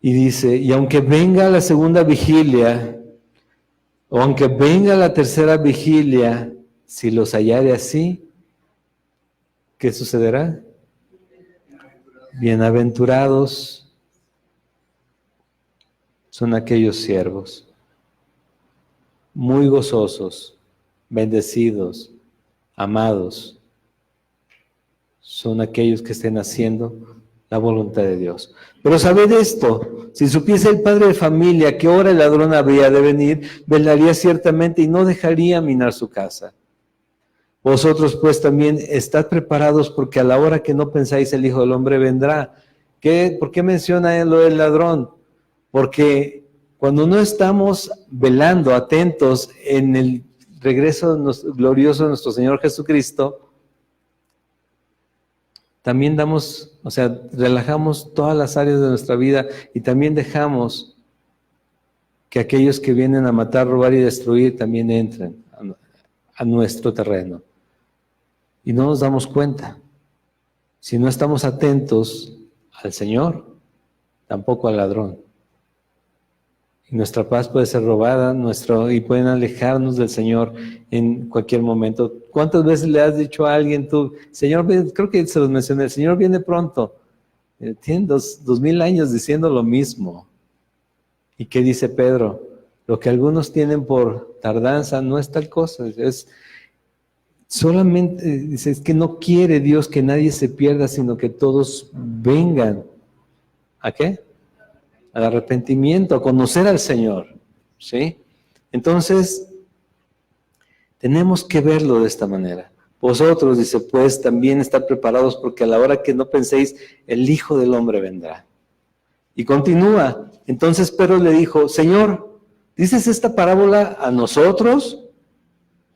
Y dice: y aunque venga la segunda vigilia, o aunque venga la tercera vigilia, si los hallare así, ¿qué sucederá? Bienaventurados son aquellos siervos, muy gozosos, bendecidos, amados. Son aquellos que estén haciendo la voluntad de Dios. Pero sabed esto: si supiese el padre de familia que hora el ladrón habría de venir, velaría ciertamente y no dejaría minar su casa. Vosotros pues también estad preparados, porque a la hora que no pensáis el Hijo del Hombre vendrá. ¿Por qué menciona él lo del ladrón? Porque cuando no estamos velando, atentos en el regreso glorioso de nuestro Señor Jesucristo, también relajamos todas las áreas de nuestra vida, y también dejamos que aquellos que vienen a matar, robar y destruir también entren a nuestro terreno. Y no nos damos cuenta. Si no estamos atentos al Señor, tampoco al ladrón. Y nuestra paz puede ser robada, y pueden alejarnos del Señor en cualquier momento. ¿Cuántas veces le has dicho a alguien tú: Señor, creo que se los mencioné, el Señor viene pronto? Tienen 2000 años diciendo lo mismo. ¿Y qué dice Pedro? Lo que algunos tienen por tardanza no es tal cosa, es solamente, dice, es que no quiere Dios que nadie se pierda, sino que todos vengan. ¿A qué? Al arrepentimiento, a conocer al Señor, ¿sí? Entonces, tenemos que verlo de esta manera. Vosotros, dice, pues también estar preparados porque a la hora que no penséis, el Hijo del Hombre vendrá. Y continúa. Entonces Pedro le dijo, Señor, ¿dices esta parábola a nosotros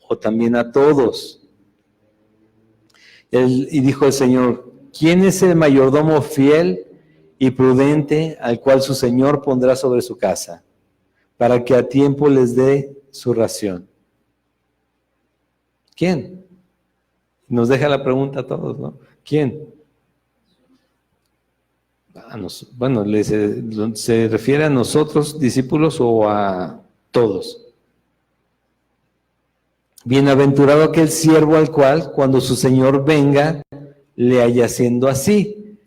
o también a todos? Y dijo el Señor, ¿quién es el mayordomo fiel y prudente al cual su Señor pondrá sobre su casa, para que a tiempo les dé su ración? ¿Quién? Nos deja la pregunta a todos, ¿no? ¿Quién? Bueno, ¿se refiere a nosotros, discípulos, o a todos? Bienaventurado aquel siervo al cual, cuando su Señor venga, le haya siendo así.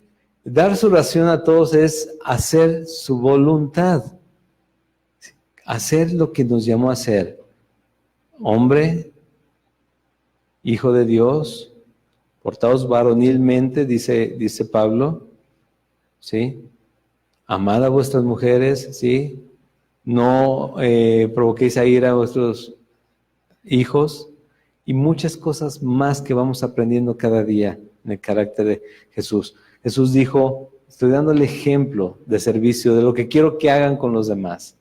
Dar su ración a todos es hacer su voluntad, hacer lo que nos llamó a hacer. Hombre, hijo de Dios, portaos varonilmente, dice Pablo, ¿sí? Amad a vuestras mujeres, ¿sí? No provoquéis a ira a vuestros hijos, y muchas cosas más que vamos aprendiendo cada día en el carácter de Jesús. Jesús dijo, estoy dando el ejemplo de servicio, de lo que quiero que hagan con los demás.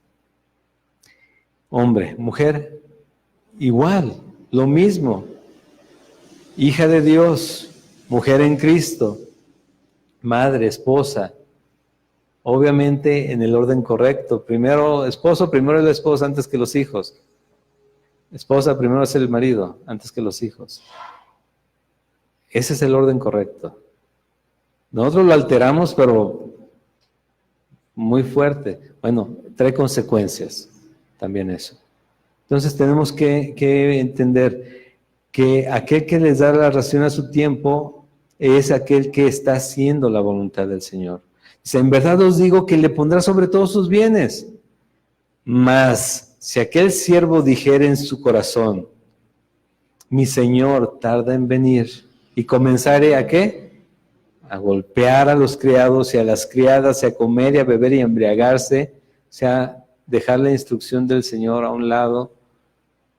Hombre, mujer, igual, lo mismo. Hija de Dios, mujer en Cristo, madre, esposa, obviamente en el orden correcto. Primero esposo, primero es la esposa antes que los hijos. Esposa, primero es el marido antes que los hijos. Ese es el orden correcto. Nosotros lo alteramos, pero muy fuerte. Bueno, trae consecuencias también eso. Entonces tenemos que entender que aquel que les da la ración a su tiempo es aquel que está haciendo la voluntad del Señor. Dice, en verdad os digo que le pondrá sobre todos sus bienes. Mas, si aquel siervo dijere en su corazón, mi Señor tarda en venir, y comenzare ¿a qué? A golpear a los criados y a las criadas, y a comer y a beber y a embriagarse, o sea, dejar la instrucción del Señor a un lado.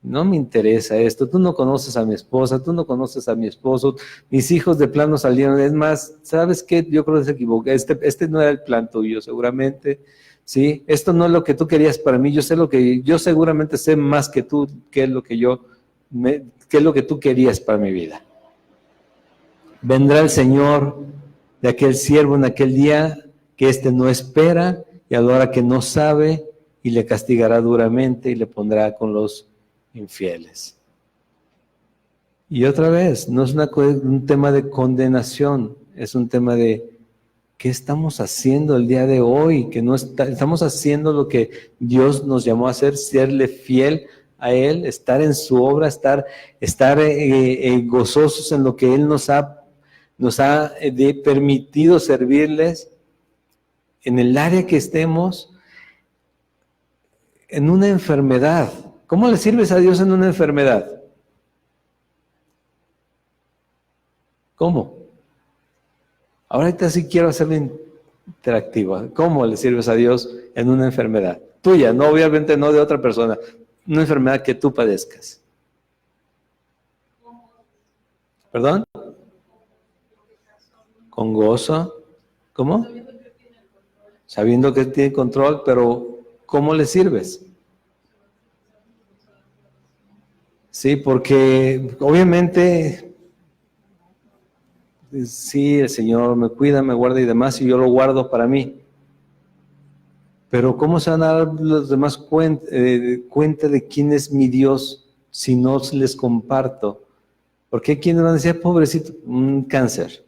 No me interesa esto, tú no conoces a mi esposa, tú no conoces a mi esposo, mis hijos de plano salieron, es más, ¿sabes qué? Yo creo que se equivocó, este no era el plan tuyo, seguramente, ¿sí? Esto no es lo que tú querías para mí, yo seguramente sé más que tú, qué es lo que tú querías para mi vida. Vendrá el Señor de aquel siervo en aquel día que éste no espera y a la hora que no sabe, y le castigará duramente y le pondrá con los infieles. Y otra vez, no es un tema de condenación, es un tema de qué estamos haciendo el día de hoy, que no estamos haciendo lo que Dios nos llamó a hacer, serle fiel a Él, estar en su obra, estar gozosos en lo que Él nos ha permitido servirles, en el área que estemos, en una enfermedad. ¿Cómo le sirves a Dios en una enfermedad? ¿Cómo? Ahorita sí quiero hacerlo interactivo. ¿Cómo le sirves a Dios en una enfermedad? Tuya, no, obviamente no de otra persona. Una enfermedad que tú padezcas. ¿Perdón? Con gozo. ¿Cómo? Sabiendo que tiene control, pero ¿cómo le sirves? Sí, porque obviamente, sí, el Señor me cuida, me guarda y demás, y yo lo guardo para mí. Pero ¿cómo se van a dar los demás cuenta de quién es mi Dios si no les comparto? Porque hay quienes van a decir, pobrecito, un cáncer,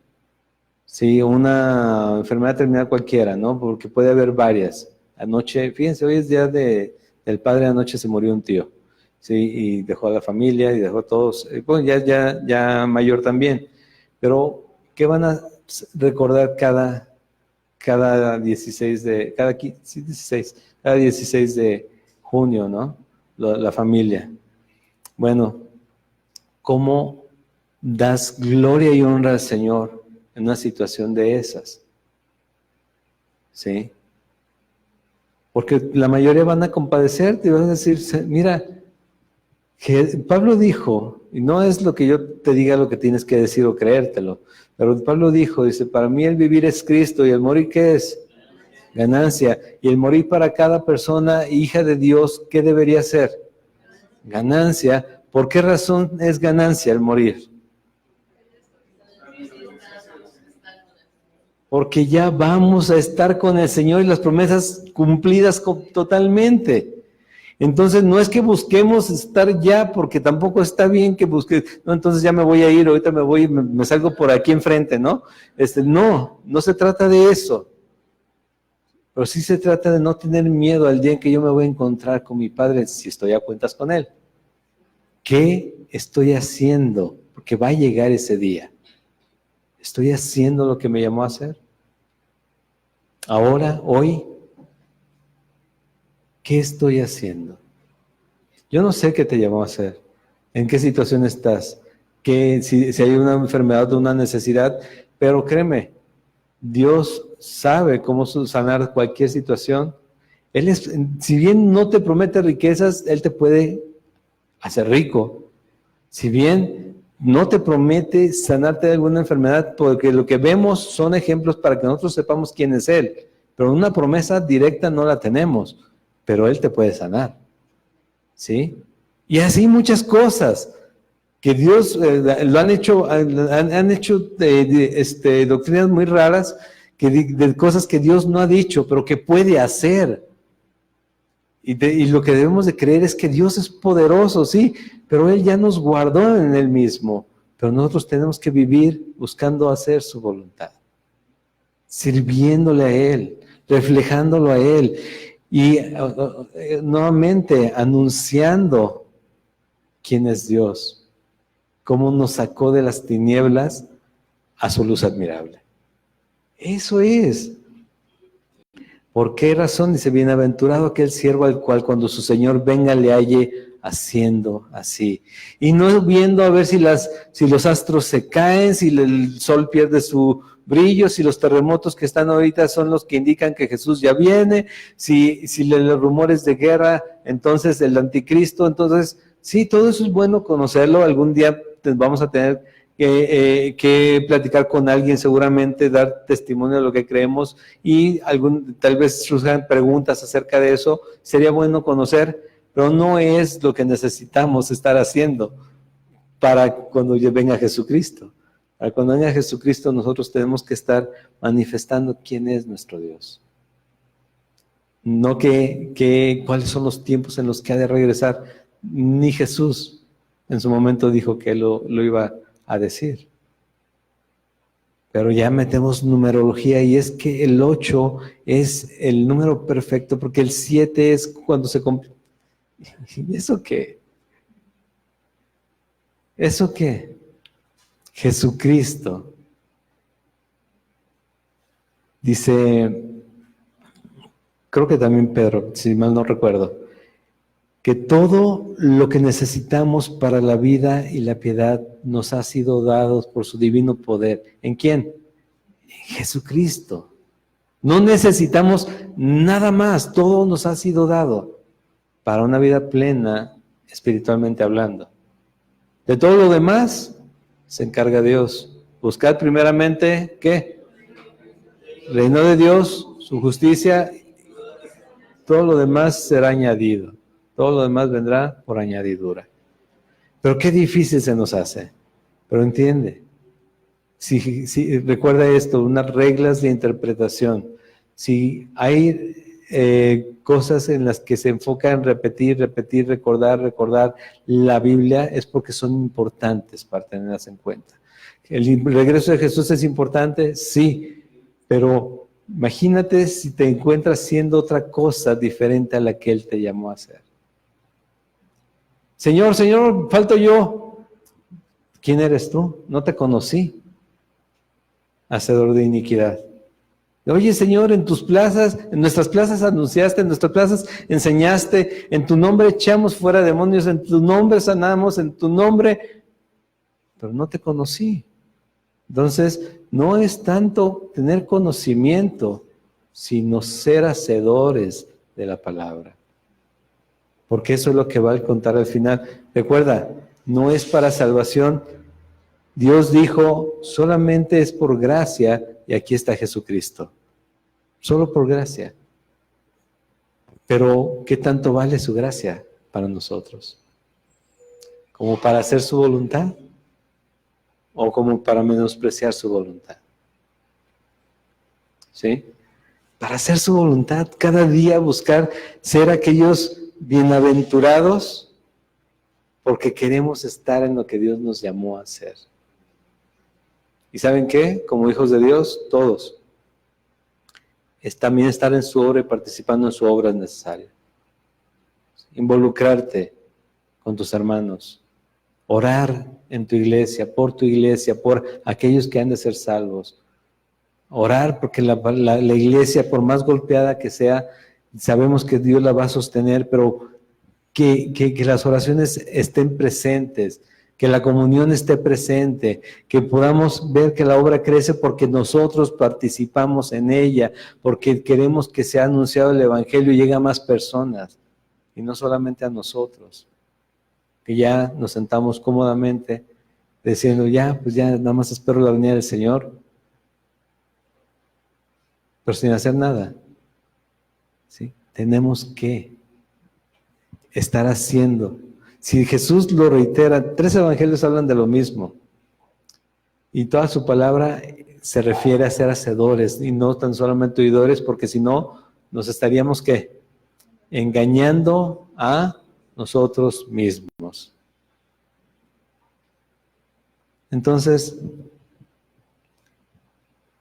sí, una enfermedad terminal cualquiera, ¿no? Porque puede haber varias. Anoche, fíjense, hoy es día del padre, anoche se murió un tío. Sí, y dejó a la familia y dejó a todos, bueno, ya mayor también, pero ¿qué van a recordar cada 16 de junio, ¿no? La familia. Bueno, ¿cómo das gloria y honra al Señor en una situación de esas? ¿Sí? Porque la mayoría van a compadecerte y van a decir, mira, que Pablo dijo, y no es lo que yo te diga lo que tienes que decir o creértelo, pero Pablo dijo, dice, para mí el vivir es Cristo y el morir, ¿qué es? Ganancia. Y el morir para cada persona, hija de Dios, ¿qué debería ser? Ganancia. ¿Por qué razón es ganancia el morir? Porque ya vamos a estar con el Señor y las promesas cumplidas totalmente. Entonces no es que busquemos estar ya, porque tampoco está bien que busques, no, entonces ya me voy a ir, ahorita me voy, me salgo por aquí enfrente, ¿no? No se trata de eso. Pero sí se trata de no tener miedo al día en que yo me voy a encontrar con mi Padre, si estoy a cuentas con Él. ¿Qué estoy haciendo? Porque va a llegar ese día. ¿Estoy haciendo lo que me llamó a hacer? Ahora, hoy, ¿qué estoy haciendo? Yo no sé qué te llamó a hacer, en qué situación estás, si hay una enfermedad o una necesidad, pero créeme, Dios sabe cómo sanar cualquier situación. Si bien no te promete riquezas, Él te puede hacer rico. Si bien no te promete sanarte de alguna enfermedad, porque lo que vemos son ejemplos para que nosotros sepamos quién es Él, pero una promesa directa no la tenemos, pero Él te puede sanar, ¿sí? Y así muchas cosas que Dios lo han hecho, han hecho doctrinas muy raras, de cosas que Dios no ha dicho, pero que puede hacer. Y lo que debemos de creer es que Dios es poderoso, sí, pero Él ya nos guardó en Él mismo. Pero nosotros tenemos que vivir buscando hacer su voluntad, sirviéndole a Él, reflejándolo a Él y nuevamente anunciando quién es Dios, cómo nos sacó de las tinieblas a su luz admirable. Eso es. ¿Por qué razón? Dice, bienaventurado aquel siervo al cual cuando su Señor venga le halle haciendo así. Y no viendo a ver si los astros se caen, si el sol pierde su brillo, si los terremotos que están ahorita son los que indican que Jesús ya viene, si los rumores de guerra, entonces el anticristo, entonces, sí, todo eso es bueno conocerlo. Algún día vamos a tener que platicar con alguien, seguramente dar testimonio de lo que creemos y tal vez surjan preguntas acerca de eso. Sería bueno conocer, pero no es lo que necesitamos estar haciendo para cuando venga Jesucristo. Para cuando venga Jesucristo nosotros tenemos que estar manifestando quién es nuestro Dios. No cuáles son los tiempos en los que ha de regresar. Ni Jesús en su momento dijo que lo iba a decir. Pero ya metemos numerología y es que el 8 es el número perfecto porque el 7 es cuando se cumple. ¿Y eso qué? ¿Eso qué? Jesucristo. Dice, creo que también Pedro, si mal no recuerdo, que todo lo que necesitamos para la vida y la piedad nos ha sido dado por su divino poder. ¿En quién? En Jesucristo. No necesitamos nada más, todo nos ha sido dado para una vida plena, espiritualmente hablando. De todo lo demás se encarga Dios. Buscad primeramente, ¿qué? El reino de Dios, su justicia, todo lo demás será añadido. Todo lo demás vendrá por añadidura. Pero qué difícil se nos hace. Pero entiende. Si recuerda esto, unas reglas de interpretación. Si hay cosas en las que se enfoca en repetir, recordar la Biblia, es porque son importantes para tenerlas en cuenta. ¿El regreso de Jesús es importante? Sí, pero imagínate si te encuentras siendo otra cosa diferente a la que Él te llamó a hacer. Señor, falto yo. ¿Quién eres tú? No te conocí, hacedor de iniquidad. Oye, Señor, en nuestras plazas anunciaste, en nuestras plazas enseñaste, en tu nombre echamos fuera demonios, en tu nombre sanamos, en tu nombre, pero no te conocí. Entonces, no es tanto tener conocimiento, sino ser hacedores de la palabra. porque eso es lo que va a contar al final. Recuerda, no es para salvación. Dios dijo, solamente es por gracia, y aquí está Jesucristo. Solo por gracia. Pero, ¿qué tanto vale su gracia para nosotros? ¿Como para hacer su voluntad? ¿O como para menospreciar su voluntad? ¿Sí? Para hacer su voluntad, cada día buscar ser aquellos bienaventurados, porque queremos estar en lo que Dios nos llamó a hacer. ¿Y saben qué? Como hijos de Dios, todos, es también estar en su obra y participando en su obra es necesario. Involucrarte con tus hermanos, orar en tu iglesia, por aquellos que han de ser salvos. Orar porque la iglesia, por más golpeada que sea, sabemos que Dios la va a sostener, pero que las oraciones estén presentes, que la comunión esté presente, que podamos ver que la obra crece porque nosotros participamos en ella, porque queremos que sea anunciado el Evangelio y llegue a más personas, y no solamente a nosotros, que ya nos sentamos cómodamente diciendo, pues ya nada más espero la venida del Señor, pero sin hacer nada. ¿Sí? Tenemos que estar haciendo. Si Jesús lo reitera, 3 evangelios hablan de lo mismo. Y toda su palabra se refiere a ser hacedores y no tan solamente oidores, porque si no, nos estaríamos, ¿qué? Engañando a nosotros mismos. Entonces,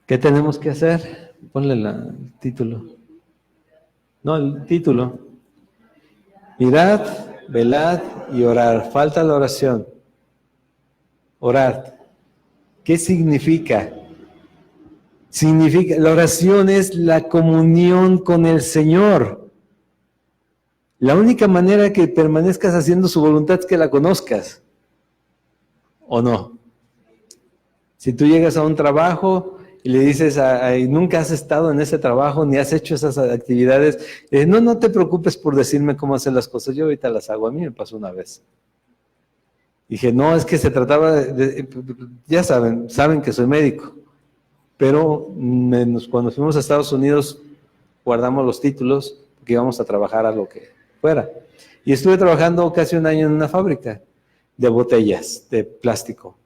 ¿qué tenemos que hacer? Ponle el título. No, el título. Mirad, velad y orar. Falta la oración. Orar. ¿Qué significa? La oración es la comunión con el Señor. La única manera que permanezcas haciendo su voluntad es que la conozcas. ¿O no? Si tú llegas a un trabajo y le dices, nunca has estado en ese trabajo, ni has hecho esas actividades, no te preocupes por decirme cómo hacer las cosas, yo ahorita las hago. A mí me pasó una vez. Dije, no, es que se trataba ya saben que soy médico, pero cuando fuimos a Estados Unidos guardamos los títulos, porque íbamos a trabajar a lo que fuera. Y estuve trabajando casi un año en una fábrica de botellas de plástico.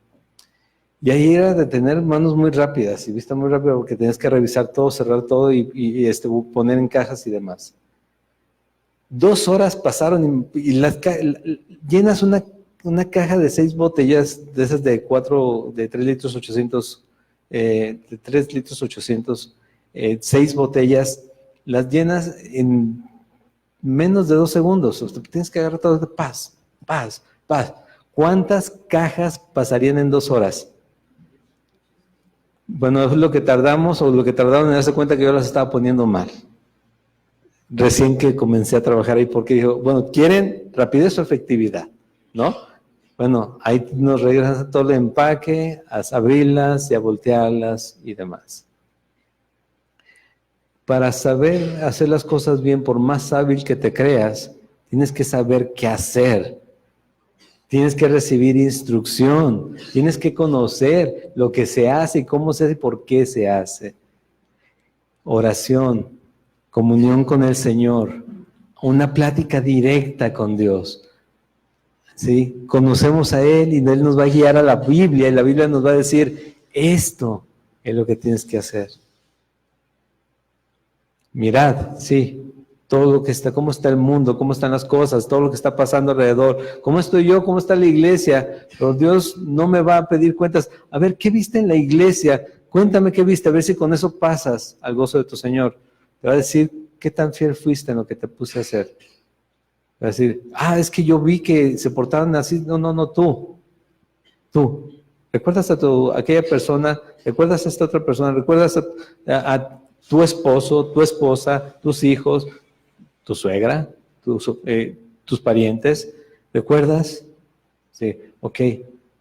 Y ahí era de tener manos muy rápidas y vista muy rápida porque tenías que revisar todo, cerrar todo y poner en cajas y demás. 2 horas pasaron y llenas una caja de 6 botellas, de esas de 3 litros 800, 6 botellas, las llenas en menos de 2 segundos. O sea, tienes que agarrar todo de paz. ¿Cuántas cajas pasarían en 2 horas? Bueno, es lo que tardamos o lo que tardaron en darse cuenta que yo las estaba poniendo mal. Recién que comencé a trabajar ahí porque dijo, bueno, ¿quieren rapidez o efectividad? ¿No? Bueno, ahí nos regresan todo el empaque, a abrirlas y a voltearlas y demás. Para saber hacer las cosas bien, por más hábil que te creas, tienes que saber qué hacer. Tienes que recibir instrucción, tienes que conocer lo que se hace y cómo se hace y por qué se hace. Oración, comunión con el Señor, una plática directa con Dios. ¿Sí? Conocemos a Él y Él nos va a guiar a la Biblia y la Biblia nos va a decir, esto es lo que tienes que hacer. Mirad, sí. Todo lo que está, cómo está el mundo, cómo están las cosas, todo lo que está pasando alrededor, cómo estoy yo, cómo está la iglesia, pero Dios no me va a pedir cuentas. A ver, ¿qué viste en la iglesia? Cuéntame qué viste, a ver si con eso pasas al gozo de tu Señor. Te va a decir, ¿qué tan fiel fuiste en lo que te puse a hacer? Te va a decir, es que yo vi que se portaban así. No, tú. ¿Recuerdas a aquella persona? ¿Recuerdas a esta otra persona? ¿Recuerdas a tu esposo, tu esposa, tus hijos, tu suegra, tus parientes? ¿Recuerdas? Sí, ok.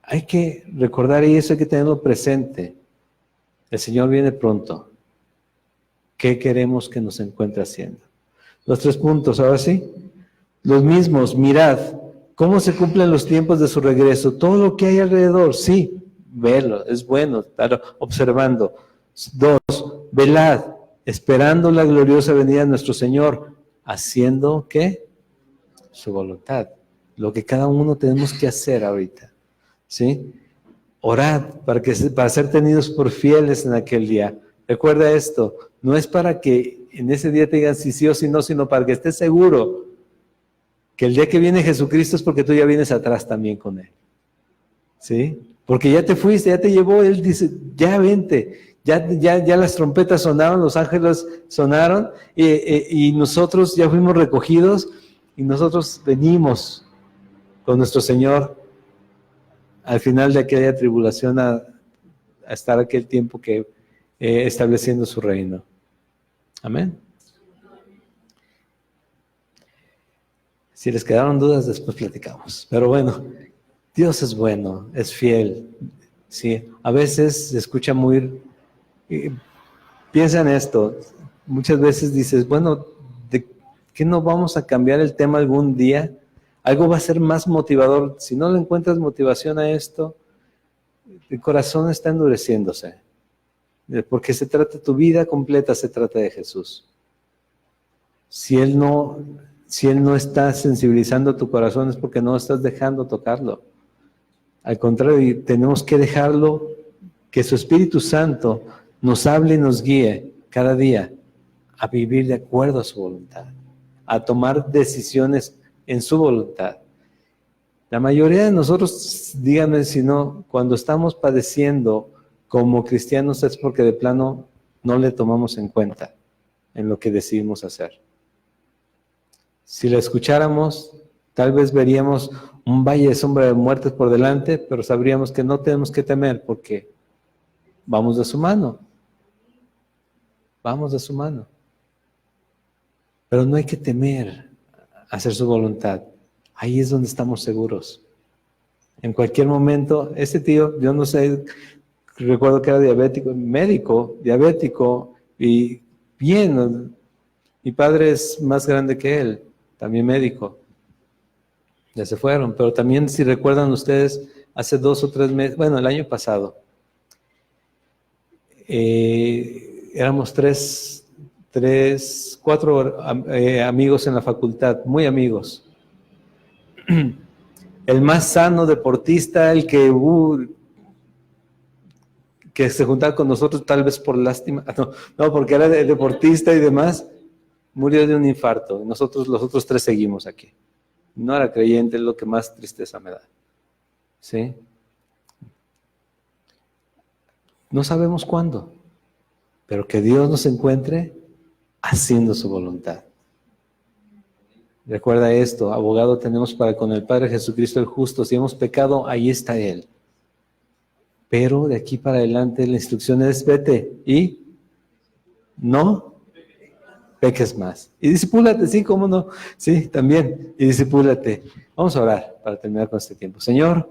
Hay que recordar y eso hay que tenerlo presente. El Señor viene pronto. ¿Qué queremos que nos encuentre haciendo? Los 3 puntos, ahora sí. los mismos, mirad cómo se cumplen los tiempos de su regreso, todo lo que hay alrededor, sí, verlo, es bueno estar observando. 2, velad, esperando la gloriosa venida de nuestro Señor, haciendo, ¿qué? Su voluntad, lo que cada uno tenemos que hacer ahorita, ¿sí? Orad para ser tenidos por fieles en aquel día. Recuerda esto, no es para que en ese día te digan si sí o si no, sino para que estés seguro que el día que viene Jesucristo es porque tú ya vienes atrás también con Él, ¿sí? Porque ya te fuiste, ya te llevó, Él dice, ya vente, ya las trompetas sonaron, los ángeles sonaron, y nosotros ya fuimos recogidos, y nosotros venimos con nuestro Señor al final de aquella tribulación a estar aquel tiempo que estableciendo su reino. Amén. Si les quedaron dudas, después platicamos. Pero bueno, Dios es bueno, es fiel. Sí, a veces se escucha muy... piensa en esto. Muchas veces dices, bueno, ¿de qué no vamos a cambiar el tema algún día? Algo va a ser más motivador. Si no le encuentras motivación a esto, el corazón está endureciéndose. Porque se trata, tu vida completa se trata de Jesús. Si Él no está sensibilizando tu corazón es porque no estás dejando tocarlo. Al contrario, tenemos que dejarlo, que su Espíritu Santo nos hable y nos guíe cada día a vivir de acuerdo a su voluntad, a tomar decisiones en su voluntad. La mayoría de nosotros, díganme si no, cuando estamos padeciendo como cristianos es porque de plano no le tomamos en cuenta en lo que decidimos hacer. Si lo escucháramos, tal vez veríamos un valle de sombra de muertes por delante, pero sabríamos que no tenemos que temer porque vamos de su mano. Vamos de su mano. Pero no hay que temer hacer su voluntad. Ahí es donde estamos seguros. En cualquier momento, este tío, yo no sé, recuerdo que era diabético, y bien, mi padre es más grande que él, también médico. Ya se fueron, pero también si recuerdan ustedes, hace 2 o 3 meses, bueno, el año pasado, éramos 4 amigos en la facultad, muy amigos. El más sano deportista, el que se juntaba con nosotros tal vez por lástima, no, porque era deportista y demás, murió de un infarto. Nosotros, los otros 3 seguimos aquí. No era creyente, es lo que más tristeza me da. ¿Sí? No sabemos cuándo, pero que Dios nos encuentre haciendo su voluntad. Recuerda esto, abogado tenemos para con el Padre Jesucristo el justo. Si hemos pecado, ahí está Él. Pero de aquí para adelante la instrucción es vete y no peques más. Y discípulate, sí, cómo no. Sí, también. Y discípulate. Vamos a orar para terminar con este tiempo. Señor,